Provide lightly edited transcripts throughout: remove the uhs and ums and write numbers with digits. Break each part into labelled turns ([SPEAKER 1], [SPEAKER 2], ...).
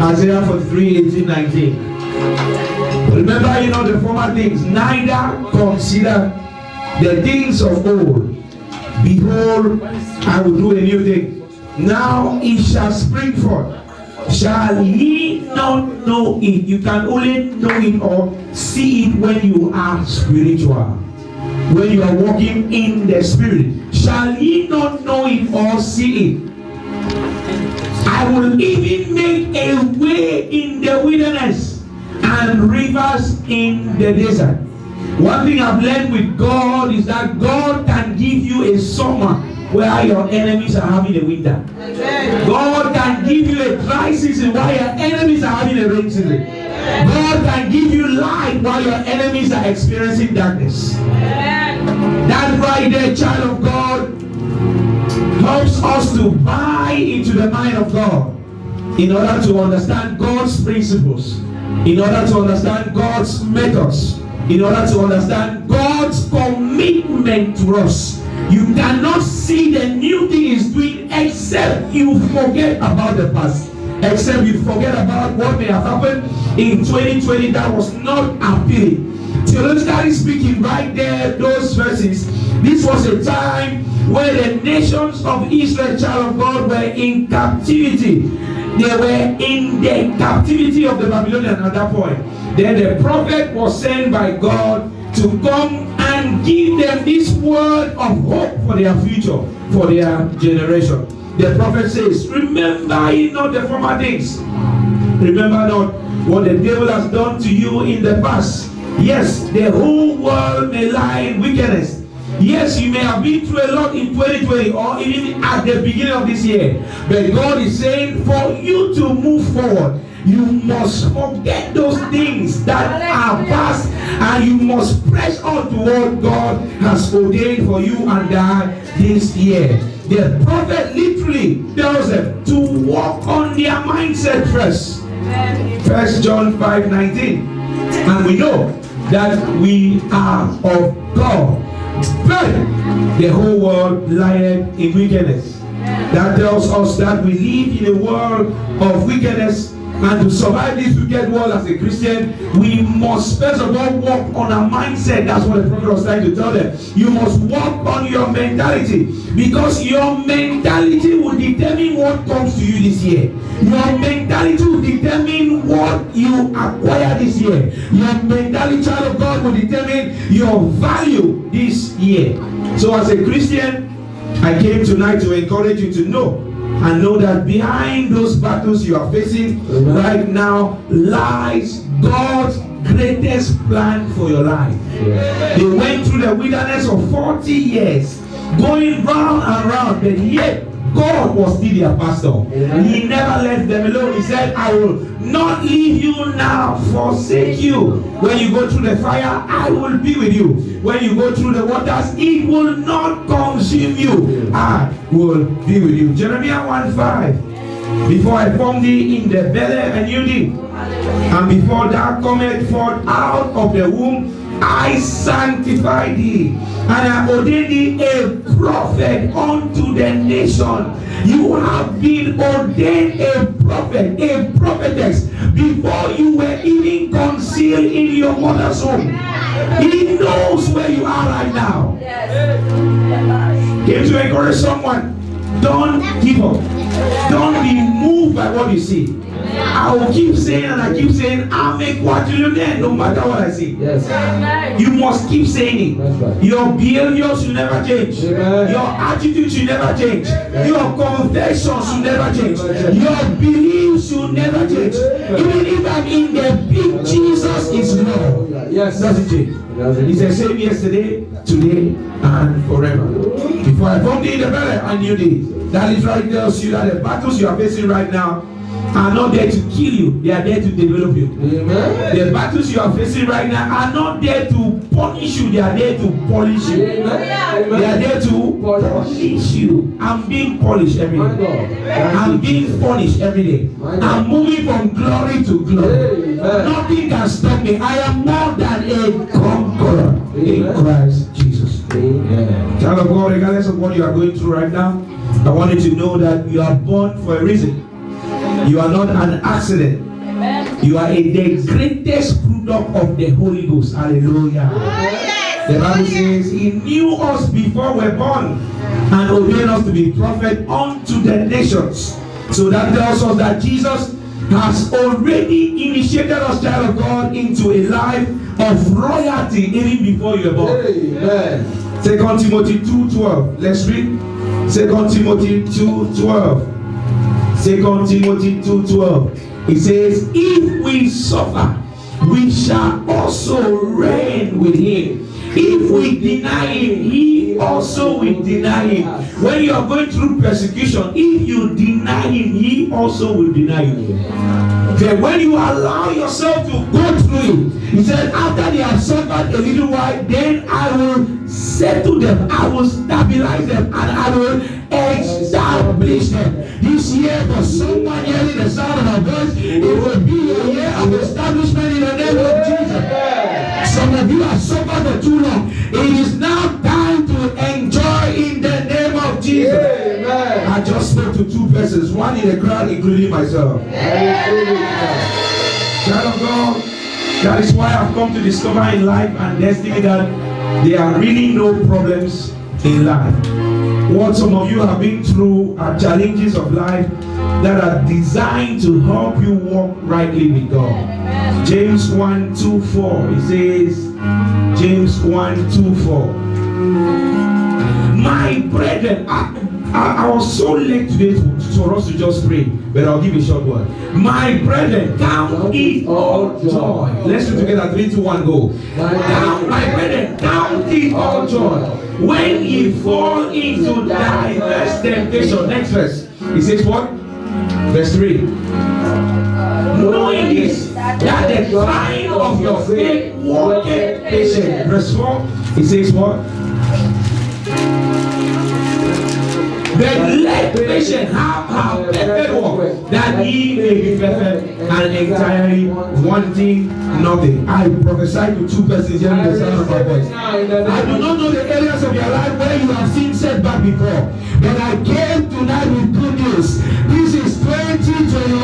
[SPEAKER 1] Isaiah 43, 18, 19. Remember, you know the former things, neither consider the things of old. Behold, I will do a new thing. Now it shall spring forth. Shall ye not know it? You can only know it or see it when you are spiritual. When you are walking in the spirit. Shall ye not know it or see it? I will even make a way in the wilderness and rivers in the desert. One thing I've learned with God is that God can give you a summer where your enemies are having a winter. God can give you a dry season while your enemies are having a rain season. God can give you light while your enemies are experiencing darkness. That right there, child of God, helps us to buy into the mind of God in order to understand God's principles, in order to understand God's methods, in order to understand God's commitment to us. You cannot see the new thing He's doing except you forget about the past, except you forget about what may have happened in 2020 that was not appealing. Theologically speaking, right there, those verses, this was a time where the nations of Israel, child of God, were in captivity. They were in the captivity of the Babylonians at that point. Then the prophet was sent by God to come and give them this word of hope for their future, for their generation. The prophet says, remember ye not the former things. Remember not what the devil has done to you in the past. Yes, the whole world may lie in wickedness. Yes, you may have been through a lot in 2020 or even at the beginning of this year. But God is saying for you to move forward, you must forget those things that are past and you must press on to what God has ordained for you and I this year. The prophet literally tells them to walk on their mindset first. 1 John 5:19. And we know that we are of God. But the whole world lieth in wickedness. That tells us that we live in a world of wickedness, and to survive this wicked world as a Christian, we must first of all work on our mindset. That's what the prophet was trying to tell them. You must work on your mentality, because your mentality will determine what comes to you this year. Your mentality will determine what you acquire this year. Your mentality, child of God, will determine your value this year. So as a Christian, I came tonight to encourage you to know that behind those battles you are facing right now lies God's greatest plan for your life. They went through the wilderness of 40 years, going round and round, but yet God was still their pastor. He never left them alone. He said, I will not leave you now, forsake you. When you go through the fire, I will be with you. When you go through the waters, it will not consume you. I will be with you. Jeremiah 1:5. Before I formed thee in the belly, I knew thee. And before thou comest forth out of the womb, I sanctify thee, and I ordain thee a prophet unto the nation. You have been ordained a prophet, a prophetess, before you were even concealed in your mother's womb. He knows where you are right now. Came to encourage someone. Don't give up. Don't be moved by what you see. I will keep saying and I keep saying, I'll make quadrillionaire no matter what I see. Yes. You must keep saying it. Right. Your behavior should never change. Amen. Your attitude should never change. Yes. Your confession should never change. Your beliefs should never change. Even if I'm in the big, Jesus is Lord. Yes. Doesn't change. He's the same yesterday, today, and forever. Before I formed thee in the belly, I knew thee. That is right there. You that the battles you are facing right now are not there to kill you, they are there to develop you. Amen. The battles you are facing right now are not there to punish you, they are there to polish you. Amen. They are there to polish you. I'm being polished every day. I'm being punished every day. I'm moving from glory to glory. Amen. Nothing can stop me. I am more than a conqueror in Christ Jesus. Amen. Child of God, regardless of what you are going through right now, I want you to know that you are born for a reason. You are not an accident. You are the greatest product of the Holy Ghost. Hallelujah. The Bible says he knew us before we were born and ordained us to be prophet unto the nations. So that tells us that Jesus has already initiated us, child of God, into a life of royalty even before you were born. Amen. 2 Timothy 2:12. Let's read. 2 Timothy 2:12. 2 Timothy 2:12. It says, if we suffer, we shall also reign with him. If we deny him, he also will deny him. When you are going through persecution, if you deny him, he also will deny you. Okay, when you allow yourself to go through it, he said, after they have suffered a little while, then I will settle them, I will stabilize them, and I will establish them. This year, for someone hearing the sound of our voice, it will be a year of establishment in the name of Jesus. Some of you have suffered for too long. It is now time to enjoy in the name of Jesus. Amen. I just spoke to two persons, one in the crowd, including myself. Child of God, that is why I've come to discover in life and destiny that there are really no problems in life. What some of you have been through are challenges of life that are designed to help you walk rightly with God. James 1:2-4. It says, James 1:2-4. My brethren, I was so late today for us to just pray, but I'll give a short word. My brethren, count it all joy. Let's do together. 3, 2, 1, go. My brethren, count it all joy when ye fall into diverse temptation. Next verse. It says what? Verse 3. Knowing this, that the trying of your faith worketh patience. Verse 4. It says what? But let patience have her perfect work, that ye may be perfect and entirely wanting nothing. I prophesy to two persons hearing the sound of my voice. I do not know the areas of your life where you have seen setback before, but I came tonight with good news. This is 2021.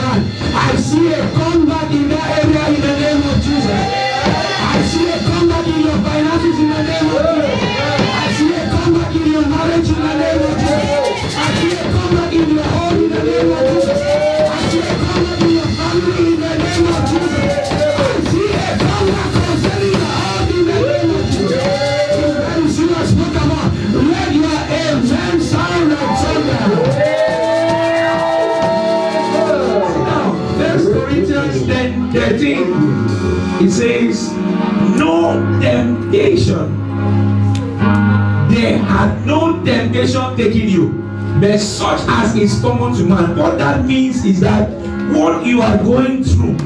[SPEAKER 1] I see a comeback in that area in the name of Jesus. I see a comeback in your finances in the name of Jesus. I see a comeback in your marriage in the name of Jesus. I see a comeback in your home in the name of Jesus. I see a comeback in your family in the name of Jesus. I see a comeback concerning your home in the name of Jesus. It's very serious. Put them on. Let your amen sound like thunder. Now, 1 Corinthians 10:13. It says, no temptation. There had no temptation taking you, but such as is common to man. What that means is that what you are going through,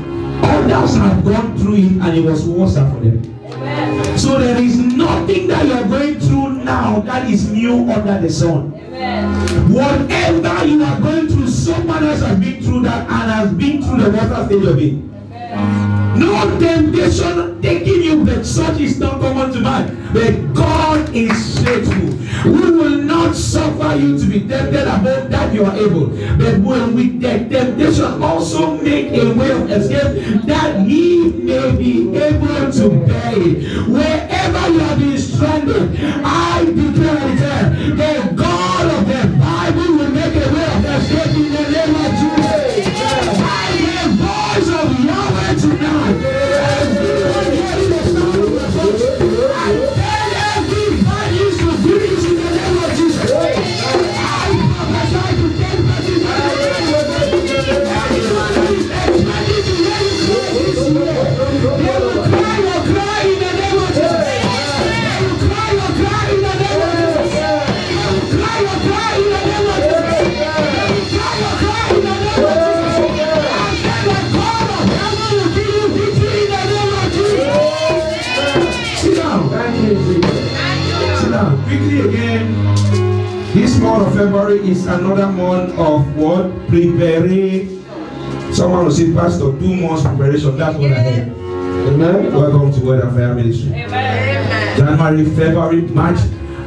[SPEAKER 1] others have gone through it and it was worse for them. Amen. So there is nothing that you are going through now that is new under the sun. Amen. Whatever you are going through, someone else has been through that and has been through the water stage of it. Amen. No temptation taking you, but such is not common to man. But God is faithful. We will not suffer you to be tempted above that you are able. But when with the temptation also make a way of escape, that ye may be able to bear it. Wherever you have been stranded, I declare and declare, the God of the Bible will make a way of escape in the name of Jesus. I hear voice of Yahweh tonight. Everyone hearing the sound of the voice, I tell everybody to breathe in the name of Jesus. I prophesy to 10 persons. Anyone who is expecting to hear you cry this year, they will cry your cry in the name of Jesus. They will cry your cry in the name of Jesus. They will cry your cry in the name of Jesus. They will cry your cry in the name of Jesus. Quickly again, this month of February is another month of what? Preparing. Someone will say, Pastor, 2 months preparation. That's what I heard. Amen. Welcome to Word and Fire Ministry. Amen. January, February, March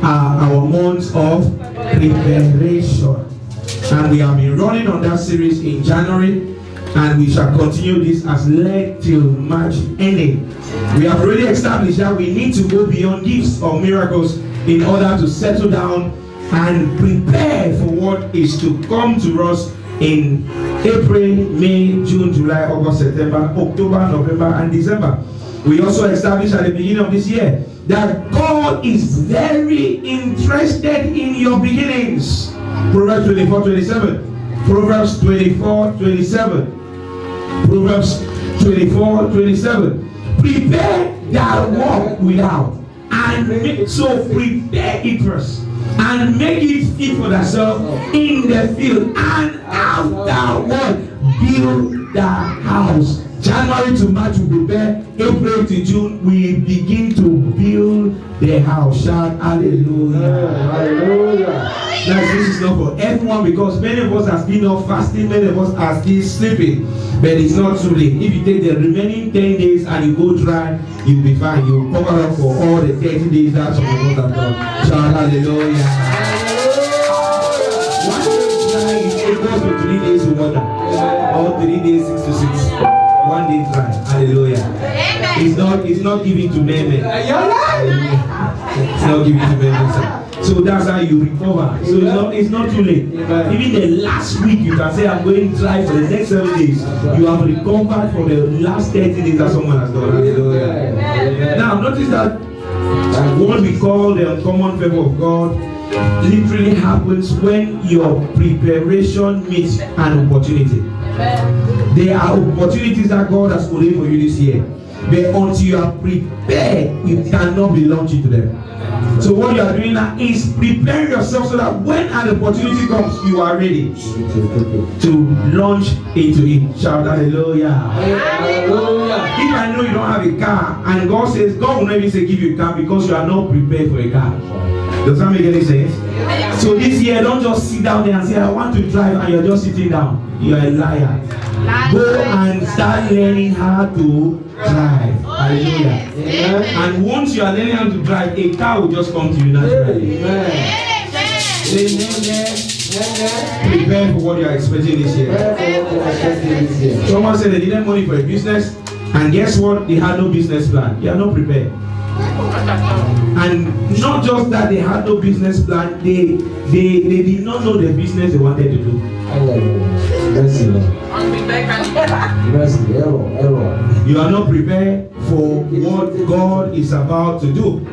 [SPEAKER 1] are our months of preparation. And we have been running on that series in January. And we shall continue this as led till March ending. We have already established that we need to go beyond gifts or miracles in order to settle down and prepare for what is to come to us in April, May, June, July, August, September, October, November, and December. We also established at the beginning of this year that God is very interested in your beginnings. Proverbs 24:27. Proverbs 24:27. Proverbs 24:27. Prepare thy work without, and make, so prepare it first, and make it fit for thyself in the field, and afterward build the house. January to March we prepare, April to June we begin to build the house. Shout hallelujah. Hallelujah. Now this is not for everyone, because many of us are still not fasting, many of us are still sleeping, but it's not too late. If you take the remaining 10 days and you go dry, you'll be fine. You'll cover up for all the 30 days that some of us have done. Shout hallelujah. One day dry is equal to 3 days of water, or 3 days 6 to 6. 1 day dry. Hallelujah. Amen. It's not given to men. It's not given to men. So that's how you recover. So it's not too late. Even the last week you can say I'm going dry for the next 7 days. You have recovered for the last 30 days that someone has done. Hallelujah. Now notice that what we call the uncommon favor of God literally happens when your preparation meets an opportunity. There are opportunities that God has ordained for you this year, but until you are prepared, you cannot be launched into them. So what you are doing now is preparing yourself so that when an opportunity comes, you are ready to launch into it. Shout hallelujah. Hallelujah. If I know you don't have a car, and God says, God will never say give you a car because you are not prepared for a car. Does that make any sense? So this year, don't just sit down there and say, I want to drive, and you're just sitting down. You're a liar. Go and start learning how to drive. Hallelujah. Amen. And once you are learning how to drive, a car will just come to you naturally. Amen. Prepare for what you are expecting this year. Someone said they didn't money for a business, and guess what? They had no business plan. You are not prepared. And not just that they had no business plan, they did not know the business they wanted to do. You are not prepared for what God is about to do.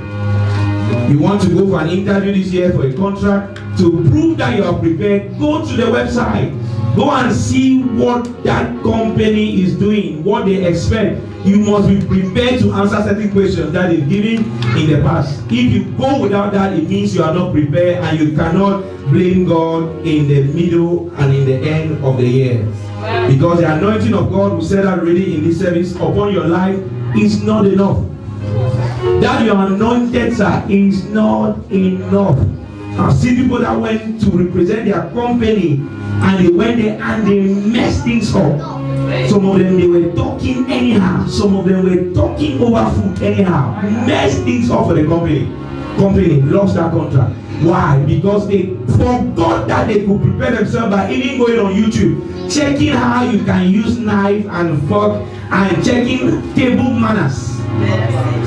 [SPEAKER 1] You want to go for an interview this year for a contract. To prove that you are prepared, go to the website. Go and see what that company is doing, what they expect. You must be prepared to answer certain questions that is given in the past. If you go without that, it means you are not prepared, and you cannot blame God in the middle and in the end of the year. Because the anointing of God, we said that already in this service, upon your life is not enough. That you are anointed, sir, is not enough. I've seen people that went to represent their company, and they went there and they messed things up. Some of them, they were talking anyhow. Some of them were talking over food anyhow. Messed things up for the company. Company lost that contract. Why? Because they forgot that they could prepare themselves by even going on YouTube, checking how you can use knife and fork, and checking table manners.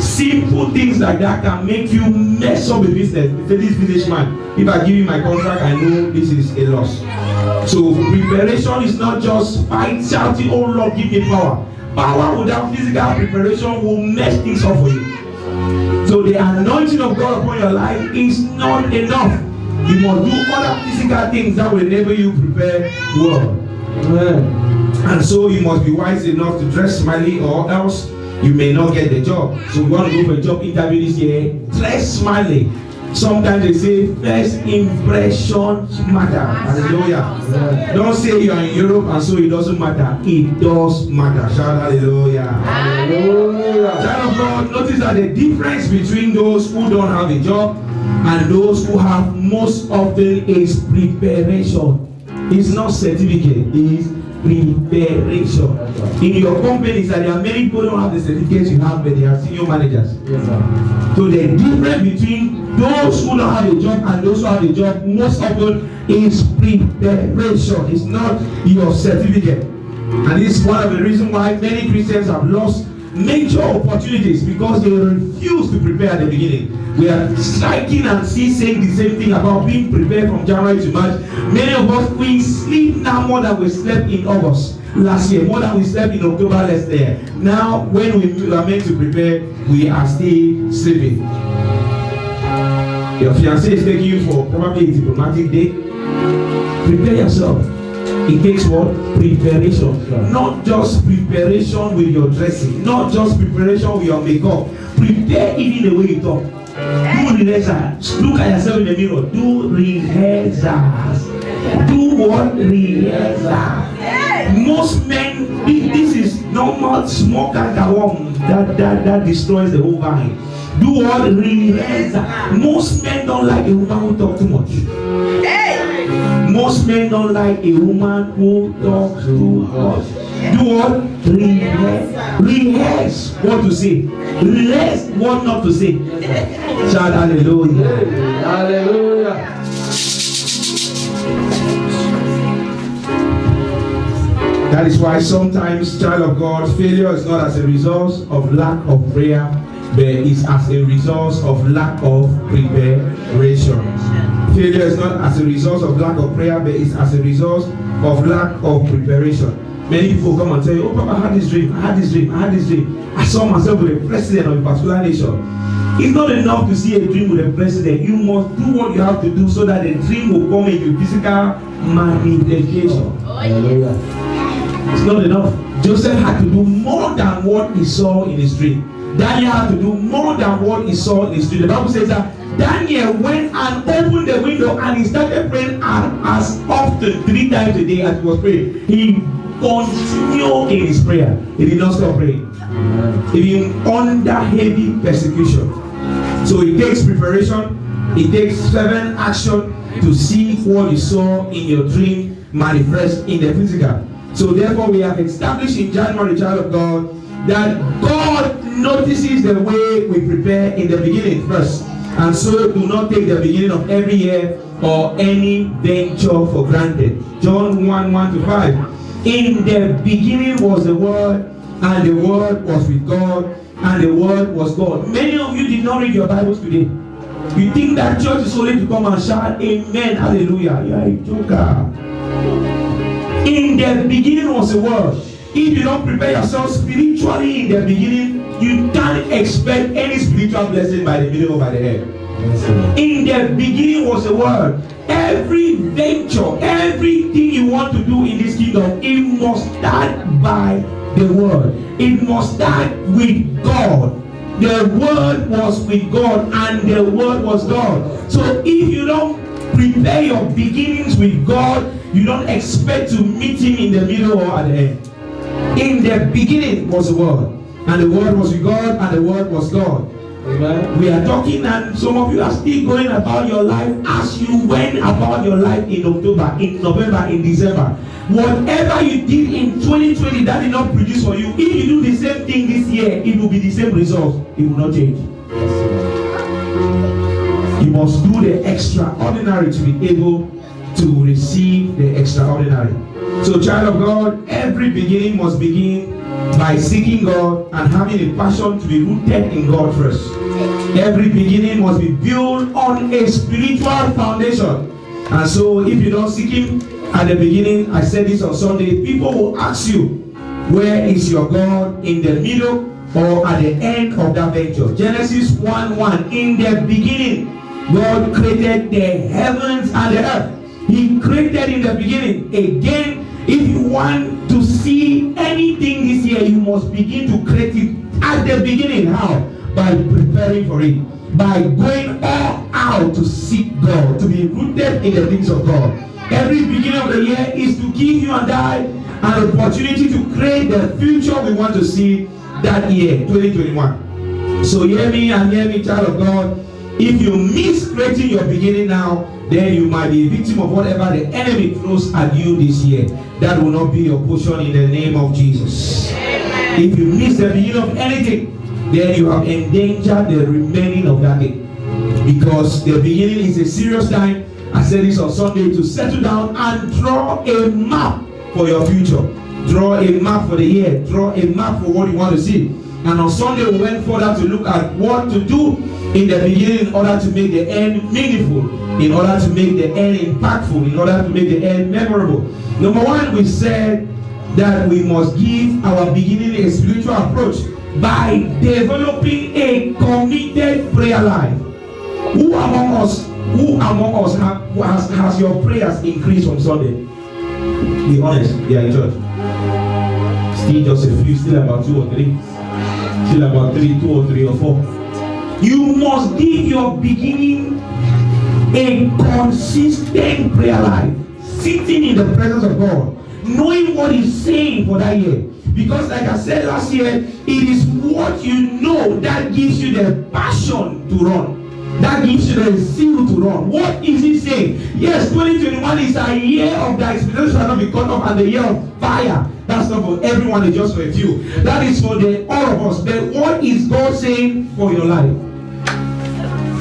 [SPEAKER 1] Simple things like that can make you mess up a business. This businessman, if I give you my contract, I know this is a loss. So preparation is not just fight, shouting, oh Lord, give me power. Power without physical preparation will mess things up for you. So the anointing of God upon your life is not enough. You must do other physical things that will enable you prepare well. And so you must be wise enough to dress smartly, or else you may not get the job. So you want to go for a job interview this year, dress smartly. Sometimes they say first impressions matter. Hallelujah. Don't say you are in Europe and so it doesn't matter. It does matter. Shout hallelujah. Hallelujah. Child of God, notice that the difference between those who don't have a job and those who have most often is preparation. It's not certificate, it's preparation. In your companies, there are many people who don't have the certificates you have, but they are senior managers. Yes, sir. So the difference between those who don't have a job and those who have a job most often is preparation. It's not your certificate. And this is one of the reasons why many Christians have lost major opportunities, because they refuse to prepare at the beginning. We are striking and saying the same thing about being prepared from January to March. Many of us, we sleep now more than we slept in August last year, more than we slept in October last year. Now, when we are meant to prepare, we are still sleeping. Your fiancé is taking you for probably a diplomatic date. Prepare yourself. It takes what? Preparation. Not just preparation with your dressing, not just preparation with your makeup. Prepare even the way you talk. Do rehearsals. Look at yourself in the mirror. Do rehearsals. Do what? Rehearsals. Most men, this is normal small cankerworm that destroys the whole vine. Do what? Rehearsals. Most men don't like a woman who talk too much. Most men don't like a woman who talks too much. Do what? Rehearse. Rehearse what to say. Rehearse what not to say. Shout hallelujah. Hallelujah. That is why sometimes, child of God, failure is not as a result of lack of prayer, but it's as a result of lack of preparation. Failure is not as a result of lack of prayer, but it's as a result of lack of preparation. Many people come and tell you, oh Papa, I had this dream, I had this dream, I had this dream. I saw myself with a president of a particular nation. It's not enough to see a dream with a president. You must do what you have to do so that the dream will come into physical manifestation. Hallelujah. It's not enough. Joseph had to do more than what he saw in his dream. Daniel had to do more than what he saw in his dream. The Bible says that Daniel went and opened the window and he started praying as often 3 times a day as he was praying. He continued in his prayer. He did not stop praying. Even under heavy persecution. So it takes preparation. It takes fervent action to see what you saw in your dream manifest in the physical. So therefore we have established in January, child of God, that God notices the way we prepare in the beginning first. And so do not take the beginning of every year or any venture for granted. John 1:1-5. In the beginning was the Word, and the Word was with God, and the Word was God. Many of you did not read your Bibles today. You think that church is only to come and shout amen, hallelujah. You are a joker. In the beginning was the Word. If you don't prepare yourself spiritually in the beginning, you can't expect any spiritual blessing by the middle or by the end. In the beginning was the Word. Every venture, everything you want to do in this kingdom, it must start by the Word. It must start with God. The Word was with God and the Word was God. So if you don't prepare your beginnings with God, you don't expect to meet Him in the middle or at the end. In the beginning was the Word, and the Word was with God, and the Word was God. Amen. We are talking, and some of you are still going about your life as you went about your life in October, in November, in December. Whatever you did in 2020 that did not produce for you, if you do the same thing this year, it will be the same result. It will not change. You must do the extraordinary to be able to receive the extraordinary. So, child of God, every beginning must begin by seeking God and having a passion to be rooted in God first. Every beginning must be built on a spiritual foundation. And so, if you don't seek Him at the beginning, I said this on Sunday, people will ask you, where is your God in the middle or at the end of that venture? Genesis 1:1, in the beginning, God created the heavens and the earth. He created in the beginning. Again, if you want to see anything this year, you must begin to create it at the beginning. How? By preparing for it. By going all out to seek God, to be rooted in the things of God. Every beginning of the year is to give you and I an opportunity to create the future we want to see that year, 2021. So hear me and hear me, child of God. If you miss creating your beginning now, then you might be a victim of whatever the enemy throws at you this year. That will not be your portion in the name of Jesus. Amen. If you miss the beginning of anything, then you have endangered the remaining of that day. Because the beginning is a serious time, I said this on Sunday, to settle down and draw a map for your future. draw a map for the year, draw a map for what you want to see. And on Sunday we went further to look at what to do in the beginning in order to make the end meaningful, in order to make the end impactful, in order to make the end memorable. Number one, we said that we must give our beginning a spiritual approach by developing a committed prayer life. Who among us has your prayers increased from Sunday? Be honest, they are in church. Still just a few, still about 2 or 3. Still about 2 or 3 or 4. You must give your beginning a consistent prayer life. Sitting in the presence of God, knowing what He's saying for that year. Because like I said last year, it is what you know that gives you the passion to run. That gives you the zeal to run. What is He saying? Yes, 2021 is a year of the expectation shall not be cut off, and the year of fire. That's not for everyone, it's just for a few. That is for all of us. But what is God saying for your life?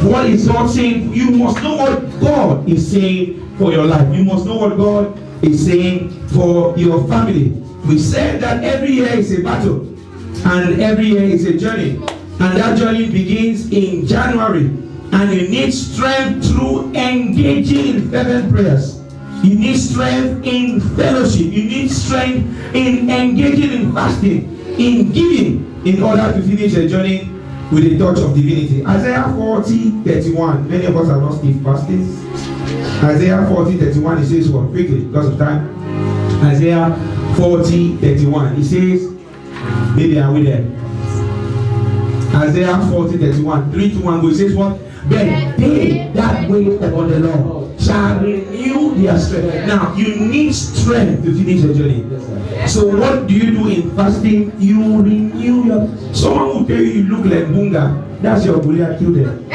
[SPEAKER 1] What is God saying? You must know what God is saying for your life. You must know what God is saying for your family. We said that every year is a battle, and every year is a journey, and that journey begins in January. And you need strength through engaging in fervent prayers. You need strength in fellowship. You need strength in engaging in fasting, in giving, in order to finish a journey with a touch of divinity. Isaiah 40:31. Many of us are not still fasting. Isaiah 40:31. It says what? Quickly, because of time. Isaiah 40:31. It says, maybe are we there? Isaiah 40:31. 3 to 1. It says what? But they that wait upon the Lord shall renew their strength. Now, you need strength to finish the journey. So what do you do in fasting? You renew your... Someone will tell you look like Bunga. That's your Goliath, kill them.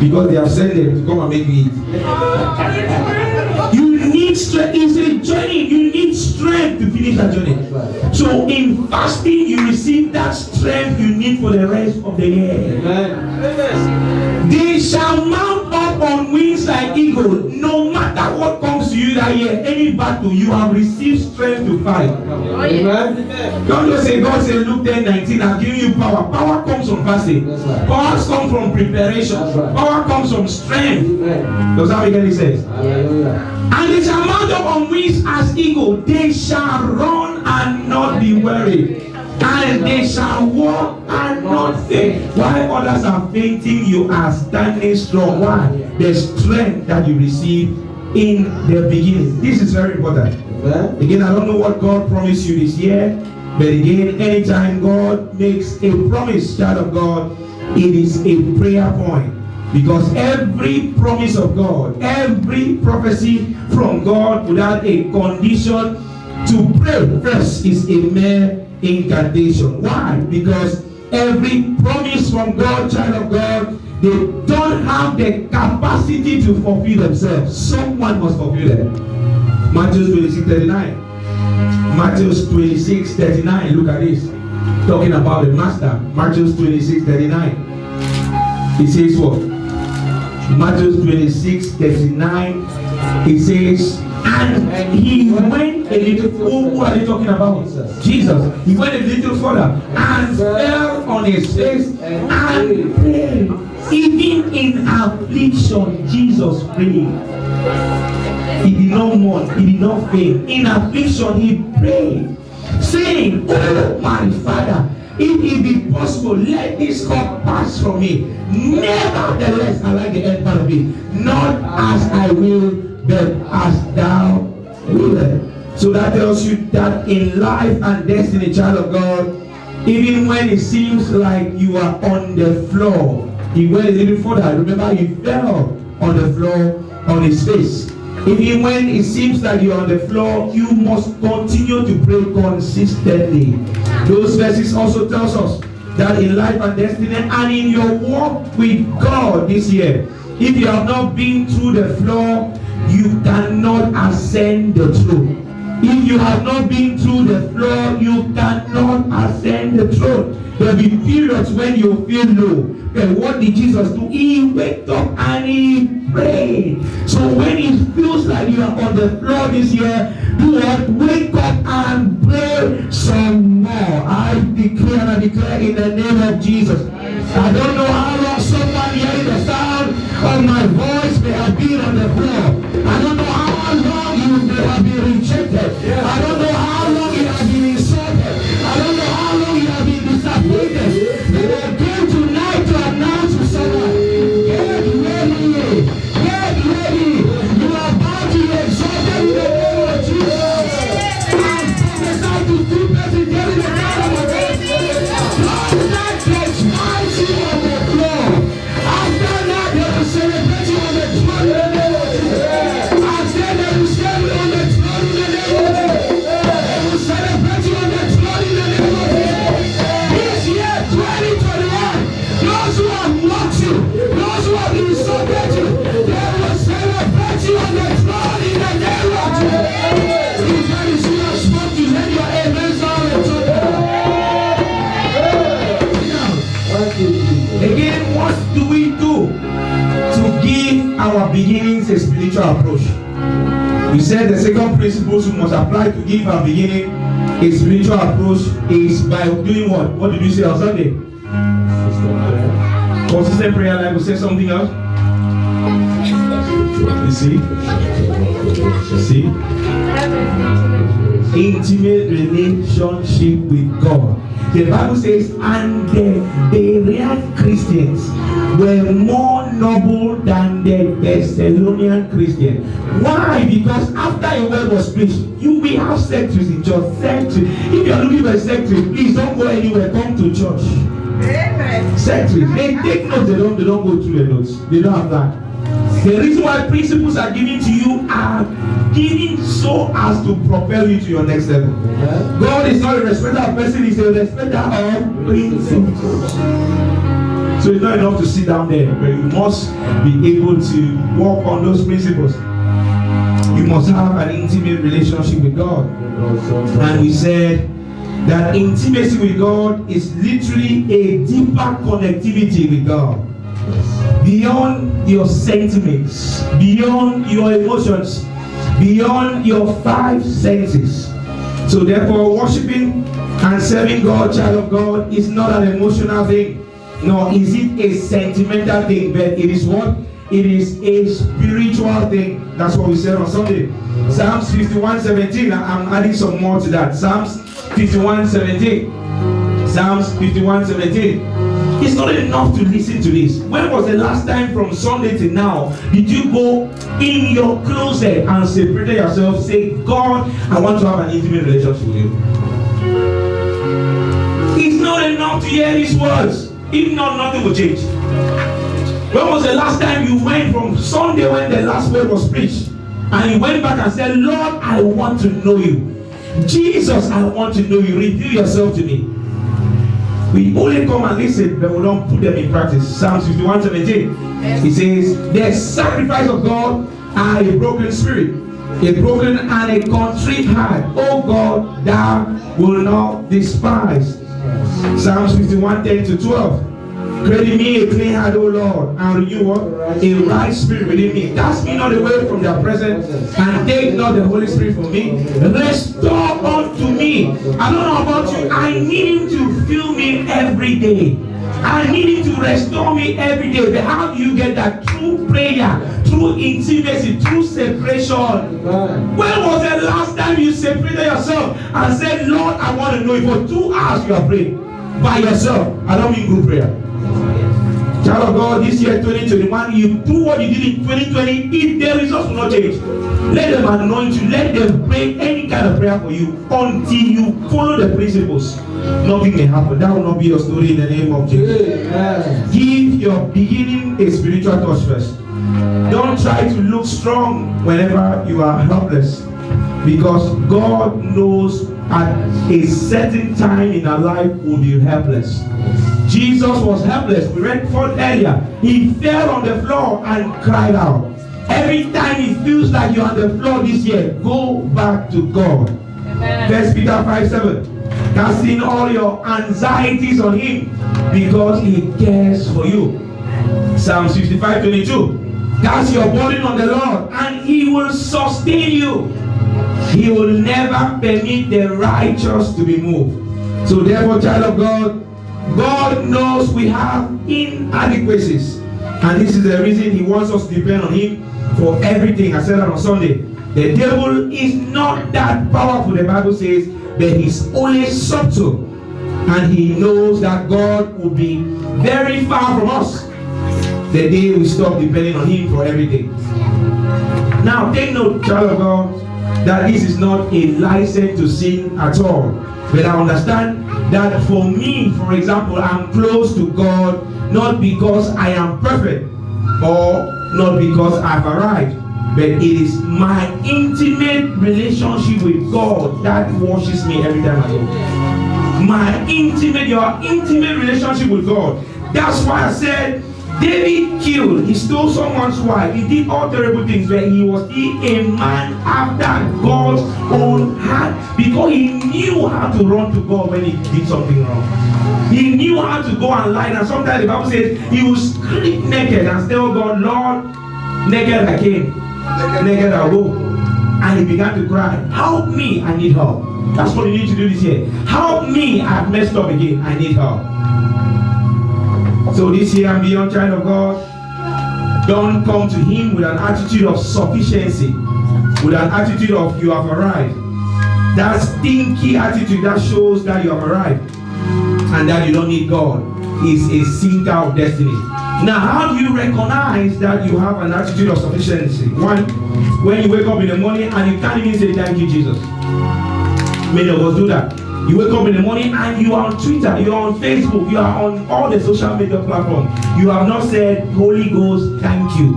[SPEAKER 1] Because they have sent them to come and make you eat. You need strength. It's a journey. You need strength to finish that journey. So in fasting, you receive that strength you need for the rest of the year. Amen. They shall mount up on wings like eagle. No matter what comes to you that year, any battle, you have received strength to fight. Amen. Don't just say, God said, Luke 10:19, I'm giving you power. Power comes from fasting. Power comes from preparation. Power comes from strength. Does that make any sense? And they shall mount up on wings as eagle. They shall run and not be weary. And they shall walk and not faint. While others are fainting, you are standing strong. Why? The strength that you receive in the beginning. This is very important. Again, I don't know what God promised you this year, but again, anytime God makes a promise, child of God, it is a prayer point. Because every promise of God, every prophecy from God without a condition to pray first is a mere incantation. Why? Because every promise from God, child of God, they don't have the capacity to fulfill themselves. Someone must fulfill them. Matthew 26:39. Matthew 26:39. Look at this. Talking about the master. Matthew 26:39. It says what? Matthew 26:39. It says, and he went a little. Who are they talking about? Jesus. He went a little further and fell on his face and prayed. Even in affliction, Jesus prayed. He did not mourn. He did not faint. In affliction, he prayed, saying, "Oh my Father, if it be possible, let this cup pass from me. Nevertheless, I like the end part of it. Not as I will, but as thou wilt." So that tells you that in life and destiny, child of God, even when it seems like you are on the floor, he went a little further. Remember, he fell on the floor on his face. Even when it seems like you're on the floor, you must continue to pray consistently. Those verses also tells us that in life and destiny and in your walk with God this year, if you have not been through the floor, you cannot ascend the throne. If you have not been through the floor, you cannot ascend the throne. There will be periods when you feel low. But what did Jesus do? He waked up and he prayed. So when it feels like you are on the floor this year, do what? Wake up and pray some more. I declare and I declare in the name of Jesus. I don't know how long someone hearing the sound of my voice may have been on the floor. I don't know how long you may have been rejected. I don't know how long you have been insulted. I don't know how long you have been disappointed. But I came tonight to announce to someone, get ready. Get ready. You are about to be exalted in the name of Jesus. I prophesy to two persons getting the kind of a race. Lord, that gets mighty on the floor. After that, they will celebrate you on the throne in the name of Jesus. I said they will celebrate you on the throne in the name of Jesus. They will celebrate you on the throne in the name of Jesus. This year, 2021, those who have mocked you, those who have insulted you, they will celebrate you on the throne in the name of Jesus. If there is who has spoken to, let your amen sound and talk. Again, what do we do to give our beginnings a spiritual approach? We said the second principle we must apply to give our beginning a spiritual approach is by doing what? What did we say on Sunday? Consistent prayer life. We say something else. You see? Intimate relationship with God. The Bible says, and the Berean Christians were more noble than the Thessalonian Christians. Why? Because after your word was preached, you will have secretaries in church. If you are looking for a secretary, please don't go anywhere. Come to church. Amen. Secretaries, they take notes. They don't go through the notes. They don't have that. The reason why principles are given to you are given so as to propel you to your next level. God is not a respecter of person, he's a respecter of principles. So it's not enough to sit down there, but you must be able to walk on those principles. You must have an intimate relationship with God. And we said that intimacy with God is literally a deeper connectivity with God. Beyond your sentiments, beyond your emotions, beyond your five senses. So therefore, worshiping and serving God, child of God, is not an emotional thing, nor is it a sentimental thing, but it is what? It is a spiritual thing. That's what we said on Sunday. Psalms 51:17. I'm adding some more to that. Psalms 51:17. Psalms 51:17. It's not enough to listen to this. When was the last time from Sunday to now did you go in your closet and separate yourself, say, God, I want to have an intimate relationship with you? It's not enough to hear these words. If not, nothing will change. When was the last time you went from Sunday when the last word was preached and you went back and said, Lord, I want to know you. Jesus, I want to know you. Reveal yourself to me. We only come and listen, but we don't put them in practice. Psalms 51:17. It says, the sacrifice of God are a broken spirit, a broken and a contrite heart. Oh God, thou will not despise. Psalms 51:10-12. Create in me a clean heart, O Lord, and renew what? A right spirit within me. Cast me not away from their presence, and take not the Holy Spirit from me. Restore unto me. I don't know about you. I need him to fill me every day. I need him to restore me every day. But how do you get that? Through prayer, through intimacy, through separation. When was the last time you separated yourself and said, Lord, I want to know you? For 2 hours you are praying by yourself. I don't mean group prayer. Child of God, this year 2021, you do what you did in 2020. If the results will not change, let them anoint you, let them pray any kind of prayer for you until you follow the principles. Nothing may happen. That will not be your story in the name of Jesus. Amen. Give your beginning a spiritual touch first. Don't try to look strong whenever you are helpless, because God knows at a certain time in our life we'll be helpless. Jesus was helpless. We read for earlier. He fell on the floor and cried out. Every time it feels like you're on the floor this year, go back to God. Amen. 1 Peter 5:7. Casting all your anxieties on him because he cares for you. Psalm 65:22. Cast your burden on the Lord and he will sustain you. He will never permit the righteous to be moved. So therefore, child of God, God knows we have inadequacies. And this is the reason He wants us to depend on Him for everything. I said that on Sunday. The devil is not that powerful, the Bible says, but he's only subtle. And he knows that God will be very far from us the day we stop depending on Him for everything. Now, take note, child of God, that this is not a license to sin at all. But I understand that for me, for example, I'm close to God not because I am perfect or not because I've arrived, but it is my intimate relationship with God that washes me every time I go. Your intimate relationship with God. That's why I said David killed, he stole someone's wife, he did all terrible things, but he was still a man after God's own heart, because he knew how to run to God when he did something wrong. He knew how to go and lie, and sometimes the Bible says he would strip naked and tell God, Lord, naked I came, naked I go. And he began to cry, help me, I need help. That's what you need to do this year. Help me, I've messed up again, I need help. So this year and beyond, child of God, don't come to Him with an attitude of sufficiency, with an attitude of you have arrived. That stinky attitude that shows that you have arrived and that you don't need God is a sinker of destiny. Now, how do you recognize that you have an attitude of sufficiency? One, when you wake up in the morning and you can't even say thank you, Jesus. Many of us do that. You wake up in the morning and you are on Twitter, you are on Facebook, you are on all the social media platforms. You have not said, Holy Ghost, thank you.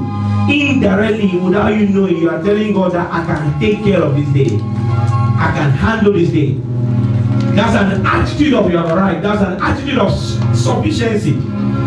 [SPEAKER 1] Indirectly, without you knowing, you are telling God that I can take care of this day. I can handle this day. That's an attitude of you have arrived. That's an attitude of sufficiency.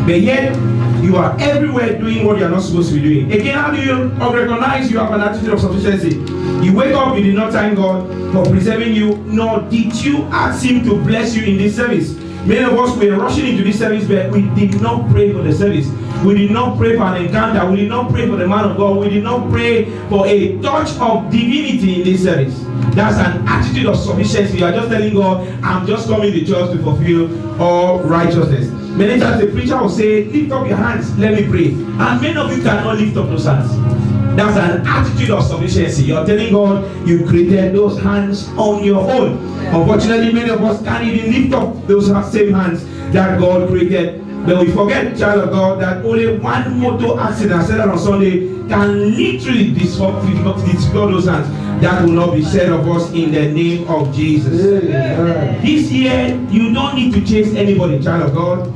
[SPEAKER 1] But yet, you are everywhere doing what you are not supposed to be doing. Again, how do you recognize you have an attitude of sufficiency? You wake up, you did not thank God for preserving you, nor did you ask Him to bless you in this service. Many of us were rushing into this service, but we did not pray for the service. We did not pray for an encounter. We did not pray for the man of God. We did not pray for a touch of divinity in this service. That's an attitude of sufficiency. You are just telling God, I'm just coming to church to fulfill all righteousness. Many times the preacher will say, lift up your hands, let me pray. And many of you cannot lift up those hands. That's an attitude of sufficiency. You're telling God you created those hands on your own. Unfortunately, many of us can't even lift up those same hands that God created. But we forget, child of God, that only one motor accident, I said that on Sunday, can literally disfigure those hands. That will not be said of us in the name of Jesus. Yeah. This year, you don't need to chase anybody, child of God.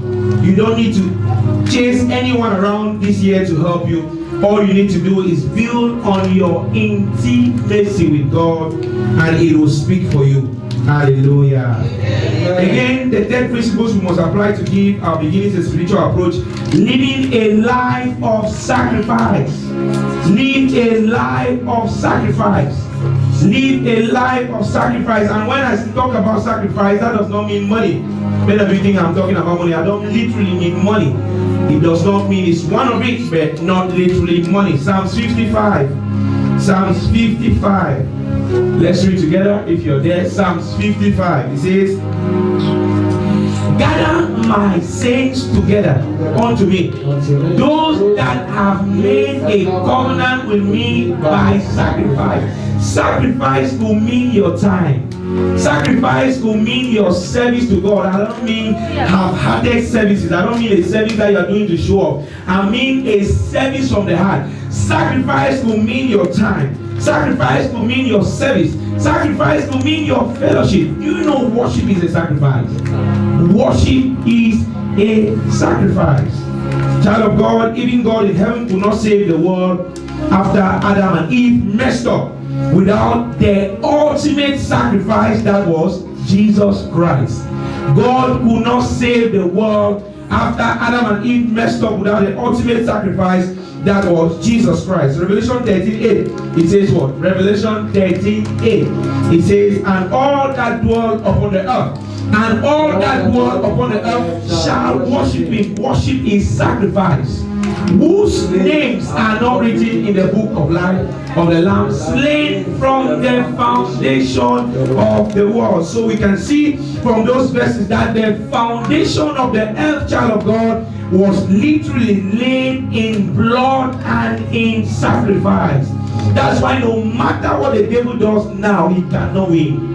[SPEAKER 1] You don't need to chase anyone around this year to help you. All you need to do is build on your intimacy with God, and it will speak for you. Hallelujah. Amen. Again, the 10 principles we must apply to give our beginnings a spiritual approach. Living a life of sacrifice. Live a life of sacrifice. Live a life of sacrifice. And when I talk about sacrifice, that does not mean money. Many of you think I'm talking about money. I don't literally mean money. It does not mean it's one of it, but not literally money. Psalms 55. Psalms 55. Let's read together if you're there. Psalms 55. It says, gather my saints together unto me, those that have made a covenant with me by sacrifice. Sacrifice will mean your time. Sacrifice will mean your service to God. I don't mean half-hearted services. I don't mean a service that you are doing to show off. I mean a service from the heart. Sacrifice will mean your time. Sacrifice will mean your service. Sacrifice will mean your fellowship. You know worship is a sacrifice. Worship is a sacrifice. Child of God, even God in heaven could not save the world after Adam and Eve messed up without the ultimate sacrifice that was Jesus Christ. God could not save the world after Adam and Eve messed up without the ultimate sacrifice that was Jesus Christ. Revelation 13:8. It says what? Revelation 13:8. It says, and all that dwell upon the earth, and all that dwell upon the earth shall worship him. Worship is sacrifice. whose names are not written in the book of life of the Lamb, slain from the foundation of the world. So we can see from those verses that the foundation of the earth, child of God, was literally laid in blood and in sacrifice. That's why no matter what the devil does now, he cannot win.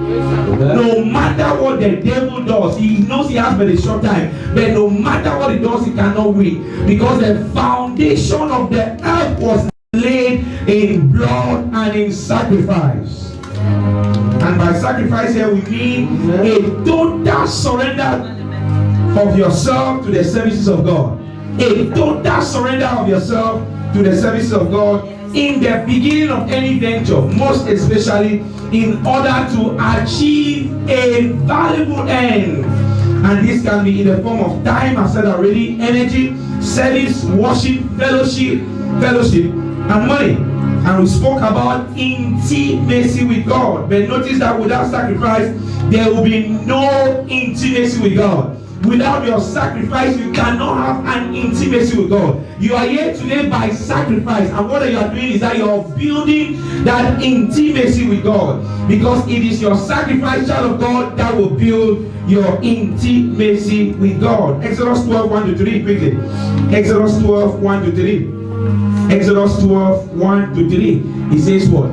[SPEAKER 1] No matter what the devil does, he knows he has but a short time. But no matter what he does, he cannot win. Because the foundation of the earth was laid in blood and in sacrifice. And by sacrifice here we mean a total surrender of yourself to the services of God. A total surrender of yourself to the services of God in the beginning of any venture, most especially in order to achieve a valuable end. And this can be in the form of time, I said already, energy, service, worship, fellowship, and money. And we spoke about intimacy with God. But notice that without sacrifice, there will be no intimacy with God. Without your sacrifice, you cannot have an intimacy with God. You are here today by sacrifice, and what you are doing is that you are building that intimacy with God, because it is your sacrifice, child of God, that will build your intimacy with God. Exodus 12, 1 to 3, quickly. Exodus 12, 1 to 3. Exodus 12, 1 to 3. He says what?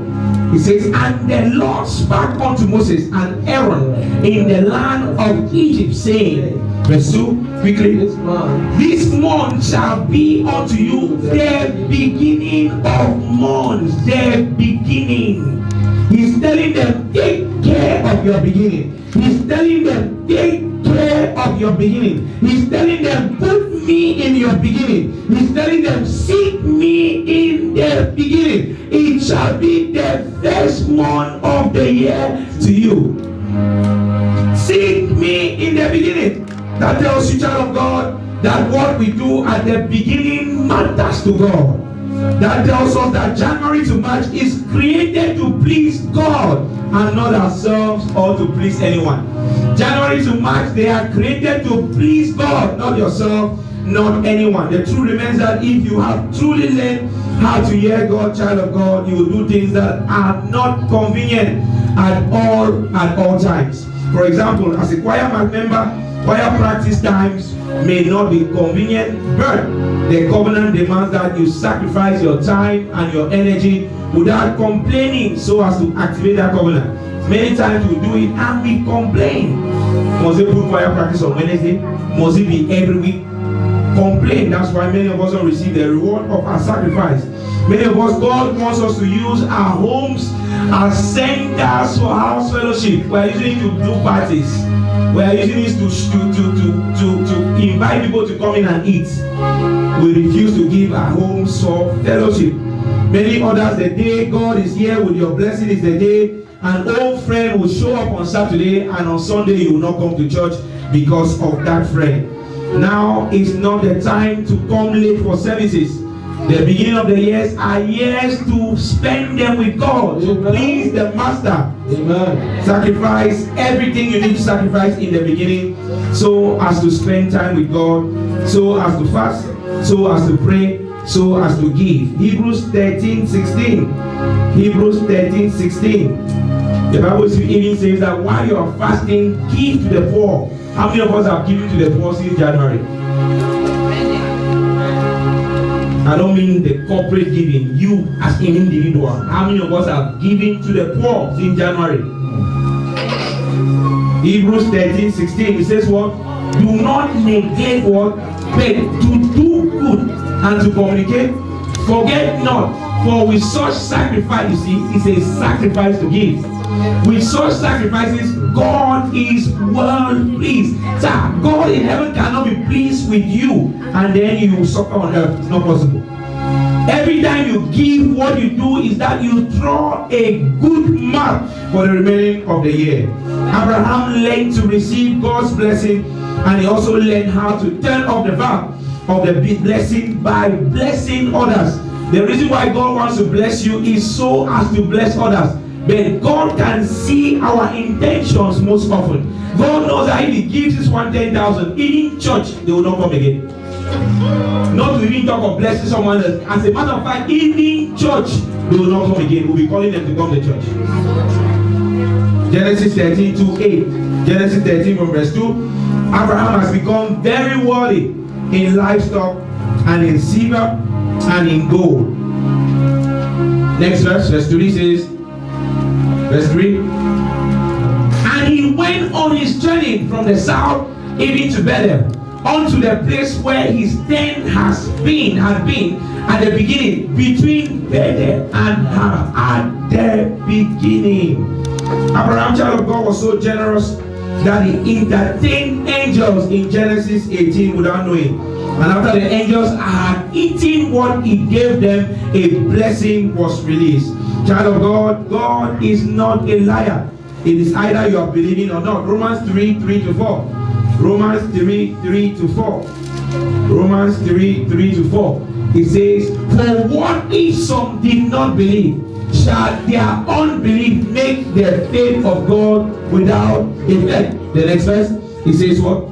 [SPEAKER 1] He says, and the Lord spake unto Moses and Aaron in the land of Egypt, saying, verse 2, quickly, this month shall be unto you the beginning of months. The beginning. He's telling them, take care of your beginning. He's telling them, take care of your beginning. He's telling them, put me in your beginning. He's telling them, seek me in the beginning. It shall be the first month of the year to you. Seek me in the beginning. That tells you, child of God, that what we do at the beginning matters to God. That tells us that January to March is created to please God and not ourselves or to please anyone. January to March, they are created to please God, not yourself, not anyone. The truth remains that if you have truly learned how to hear God, child of God, you will do things that are not convenient at all times. For example, as a choir member, choir practice times may not be convenient, but the covenant demands that you sacrifice your time and your energy without complaining so as to activate that covenant. Many times we do it and we complain. Must it put choir practice on Wednesday? Must it be every week? Complain. That's why many of us don't receive the reward of our sacrifice. Many of us, God wants us to use our homes as centers for house fellowship. We are using it to do parties. We are using it to invite people to come in and eat. We refuse to give our homes for fellowship. Many others, the day God is here with your blessing is the day an old friend will show up on Saturday, and on Sunday you will not come to church because of that friend. Now is not the time to come late for services. The beginning of the years are years to spend them with God, to please the Master. Amen. Sacrifice everything you need to sacrifice in the beginning, so as to spend time with God, so as to fast, so as to pray, so as to give. Hebrews 13:16. Hebrews 13:16. The Bible even says that while you are fasting, give to the poor. How many of us have given to the poor since January? I don't mean the corporate giving, you as an individual. How many of us have given to the poor since January? Hebrews 13:16, it says what? Do not neglect what? But to do good and to communicate. Forget not, for with such sacrifice, you see, it's a sacrifice to give. With such sacrifices, God is well pleased. So God in heaven cannot be pleased with you and then you will suffer on earth. It's not possible. Every time you give, what you do is that you draw a good mark for the remaining of the year. Abraham learned to receive God's blessing, and he also learned how to turn off the valve of the blessing by blessing others. The reason why God wants to bless you is so as to bless others. But God can see our intentions most often. God knows that if He gives this one 10,000, in church, they will not come again. Not to even talk of blessing someone else. As a matter of fact, even church, they will not come again. We'll be calling them to come to church. Genesis 13 to 8. Genesis 13 from verse 2. Abraham has become very worthy in livestock and in silver and in gold. Next verse 3 says, verse 3. And he went on his journey from the south even to Bethel, unto the place where his tent had been at the beginning, between Bethel and Haran, at the beginning. Abraham, child of God, was so generous that he entertained angels in Genesis 18 without knowing. And after the angels had eaten what he gave them, a blessing was released. Child of God, God is not a liar. It is either you are believing or not. Romans 3 to 4. Romans 3 to 4. Romans 3 to 4. It says, for what if some did not believe? Shall their unbelief make the faith of God without effect? The next verse, it says what?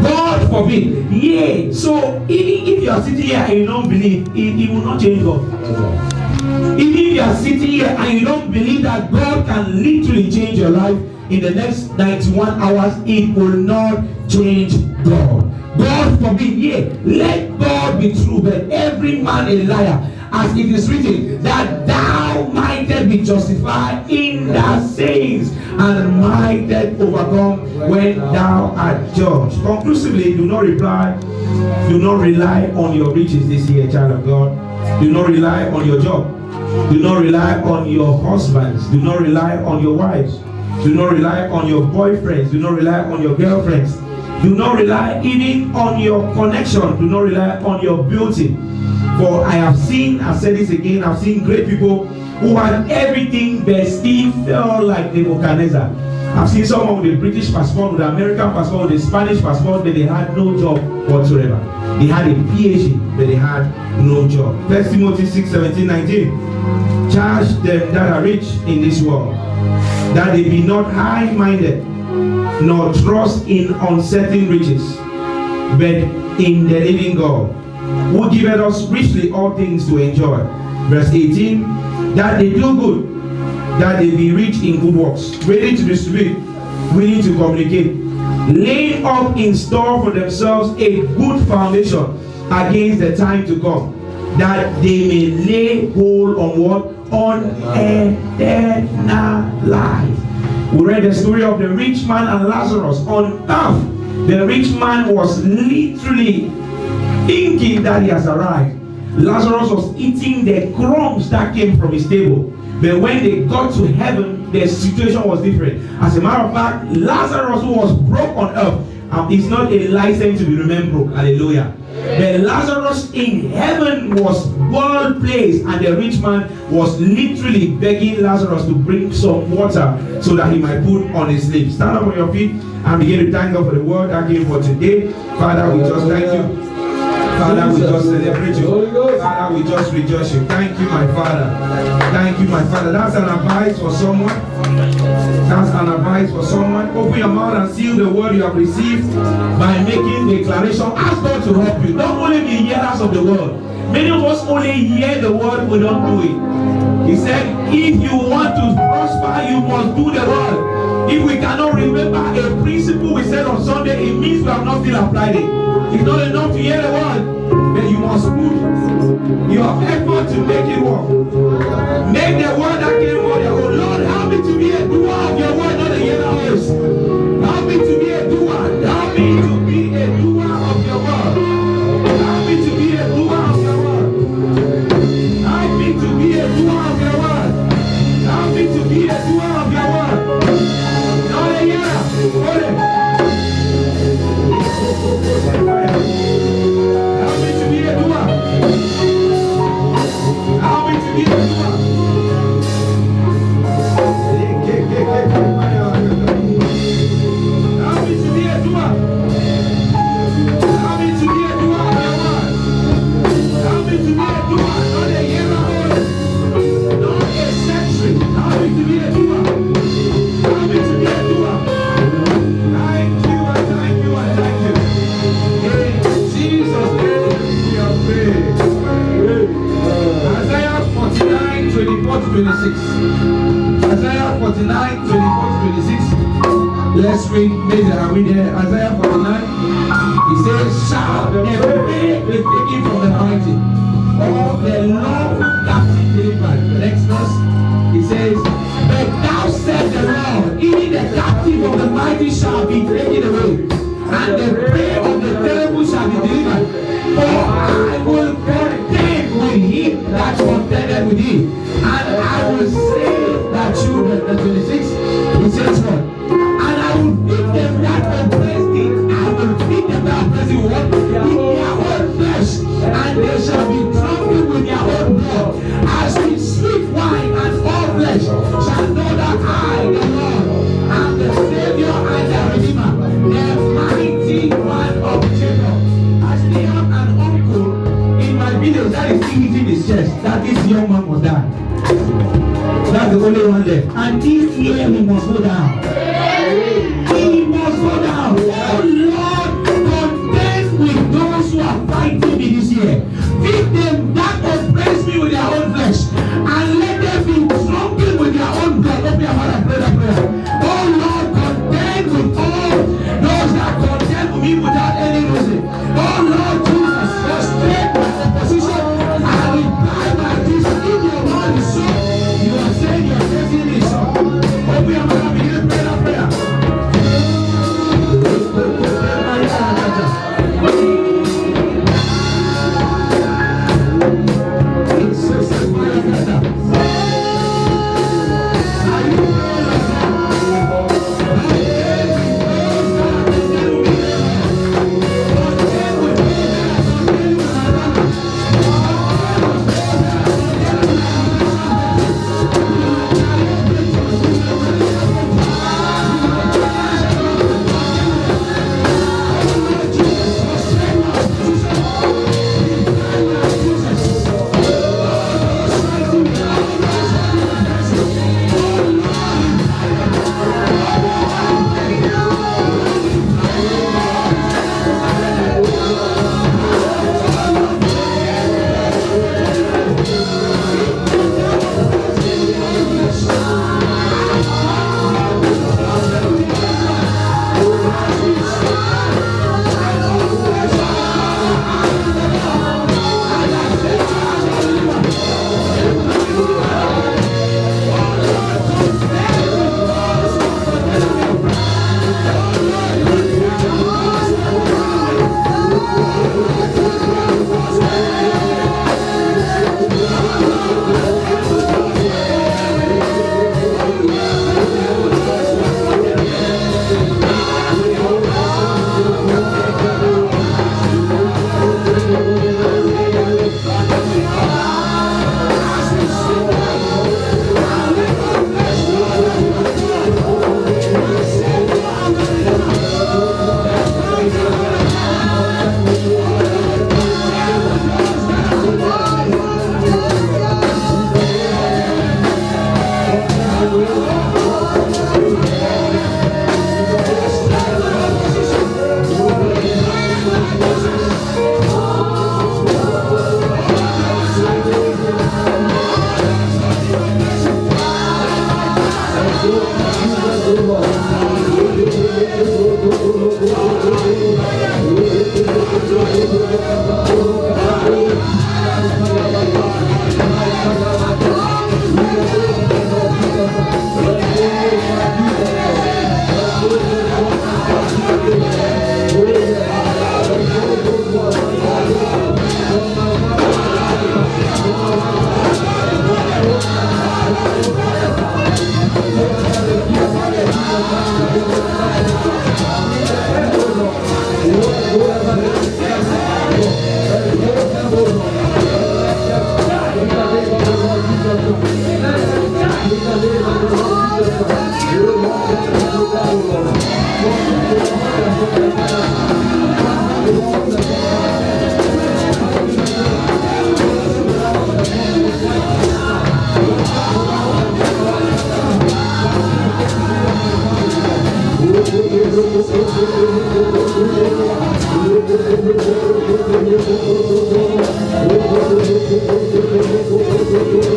[SPEAKER 1] God forbid. Yea. So even if you are sitting here and you don't believe, it will not change God. Even if you are sitting here and you don't believe that God can literally change your life in the next 91 hours, it will not change God. God forbid, yea, let God be true, but every man a liar, as it is written, that thou mightest be justified in thy sayings, and mightest overcome when thou art judged. Conclusively, do not rely on your riches this year, child of God. Do not rely on your job. Do not rely on your husbands. Do not rely on your wives. Do not rely on your boyfriends. Do not rely on your girlfriends. Do not rely even on your connection. Do not rely on your beauty. For I have seen, I've said this again, I've seen great people who had everything but still felt like Nebuchadnezzar. I've seen someone with a British passport, with an American passport, with a Spanish passport, but they had no job whatsoever. They had a PhD, but they had no job. 1 Timothy 6, 17, 19. Charge them that are rich in this world, that they be not high-minded, nor trust in uncertain riches, but in the living God, who giveth us richly all things to enjoy. Verse 18, that they do good, that they be rich in good works, ready to distribute, willing to communicate, laying up in store for themselves a good foundation against the time to come, that they may lay hold on what? On eternal life. We read the story of the rich man and Lazarus. On earth, the rich man was literally thinking that he has arrived. Lazarus was eating the crumbs that came from his table. But when they got to heaven, the situation was different. As a matter of fact, Lazarus, who was broke on earth, is not a license to be remembered broke. Hallelujah. But Lazarus in heaven was well placed, and the rich man was literally begging Lazarus to bring some water so that he might put on his lips. Stand up on your feet and begin to thank God for the word I gave for today. Father, we just thank you. Father, we just celebrate you. Father, we just rejoice you. Thank you, my Father. Thank you, my Father. That's an advice for someone. That's an advice for someone. Open your mouth and seal the word you have received by making declaration. Ask God to help you. Don't only be hearers of the word. Many of us only hear the word, we don't do it. He said, if you want to prosper, you must do the word. If we cannot remember a principle we said on Sunday, it means we have not still applied it. It's not enough to hear the word, but you must put your effort to make it work. Make the word that came for you. Oh Lord, help me to be a doer of your word, not a hearer of yours. Help me to be a doer. Help me to be a doer of your word. Help me to be a doer of your word. Help me to be a doer of your word. Help me to be a doer of your word. Not a hearer. Hold it. Help me to be a doer. Help me to be 24 to 26. Isaiah 49, 24 to 26. Let's read. Maybe are we there? Isaiah 49. He says, shall away be taken from the mighty, or the long captive delivered. The next verse, he says, but thou said the Lord, even the captive of the mighty shall be taken away, and the prey of the terrible shall be delivered. For I will contend with him that contended with thee, and I will save thy children. The 26, he says what? And I will feed them that oppress thee. I will feed them that oppress thee what? With their own flesh, and they shall be drunken with their own blood. As with sweet wine, and all flesh shall know that I, the Lord, am the Savior and the Redeemer, the mighty one of Jacob. As they have an uncle in my village that is eating his chest, that this young man must die. That's the only one left. And this year he must go down. He must go down. Oh Lord, contend with those who are fighting me this year. Feed them that oppress me with their own flesh, and let them be drunken with their own blood. Open your mouth and pray that prayer. Oh Lord, contend with all those that contend with me without any reason. Oh Lord Jesus, frustrate my opposition and reply my this in your word is so. You are saying your destiny is so. Open your mouth and begin to pray that prayer.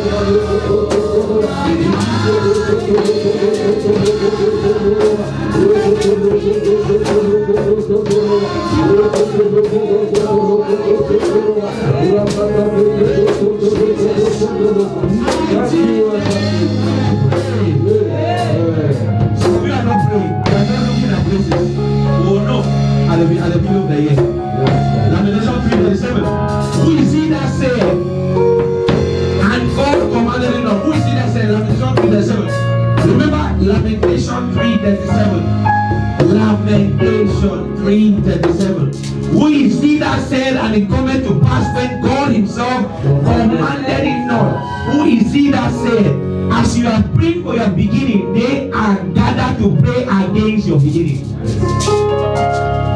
[SPEAKER 2] Thank you.
[SPEAKER 1] 3:37. Lamentation 3:37. Who is he that said, and it cometh to pass when God himself commanded it not? Who is he that said, as you are praying for your beginning, they are gathered to pray against your beginning?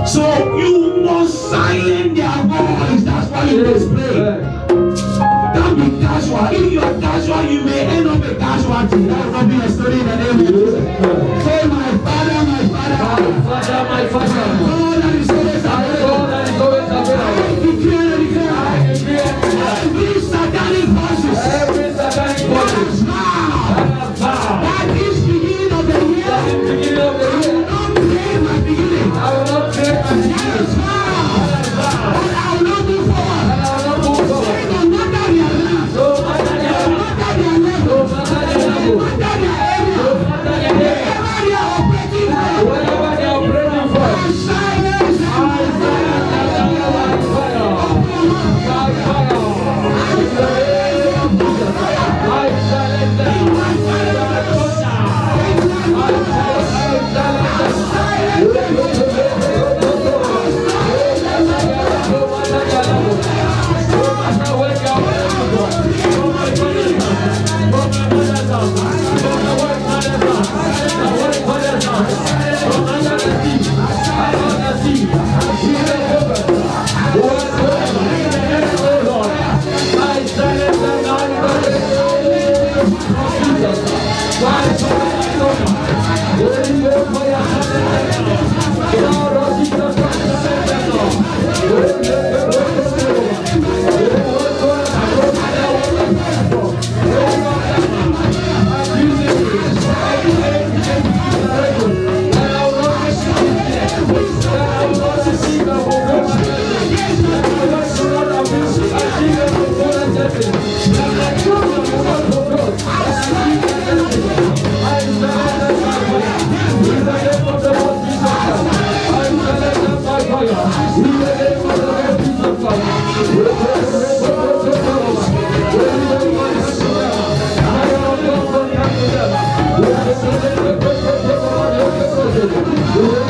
[SPEAKER 1] So you must silence their voice. That's why you must pray. Don't be casual. If you are casual, you may end up a casualty. That will not be a story in the name of Jesus. Say, my Father, my Father.
[SPEAKER 2] My Father, my Father.
[SPEAKER 1] God that is always available.
[SPEAKER 2] God that is always available.
[SPEAKER 1] I declare and declare. Every satanic voices.
[SPEAKER 2] Every satanic voice.
[SPEAKER 1] That is beginning of the year.
[SPEAKER 2] That is beginning of the year.
[SPEAKER 1] I will not pray my beginning.
[SPEAKER 2] I will not pray my beginning.
[SPEAKER 1] That is but I will not move forward.
[SPEAKER 2] And I will not move forward.
[SPEAKER 1] Say, no matter their land.
[SPEAKER 2] No matter their
[SPEAKER 1] No matter their level.
[SPEAKER 2] No matter their level.
[SPEAKER 1] No matter their area.
[SPEAKER 2] No matter their area.
[SPEAKER 1] Wherever they are operating from.
[SPEAKER 2] Whatever they are praying for.
[SPEAKER 1] I silence them.
[SPEAKER 2] I silence them by fire. By fire. In the name of Jesus. I silence them.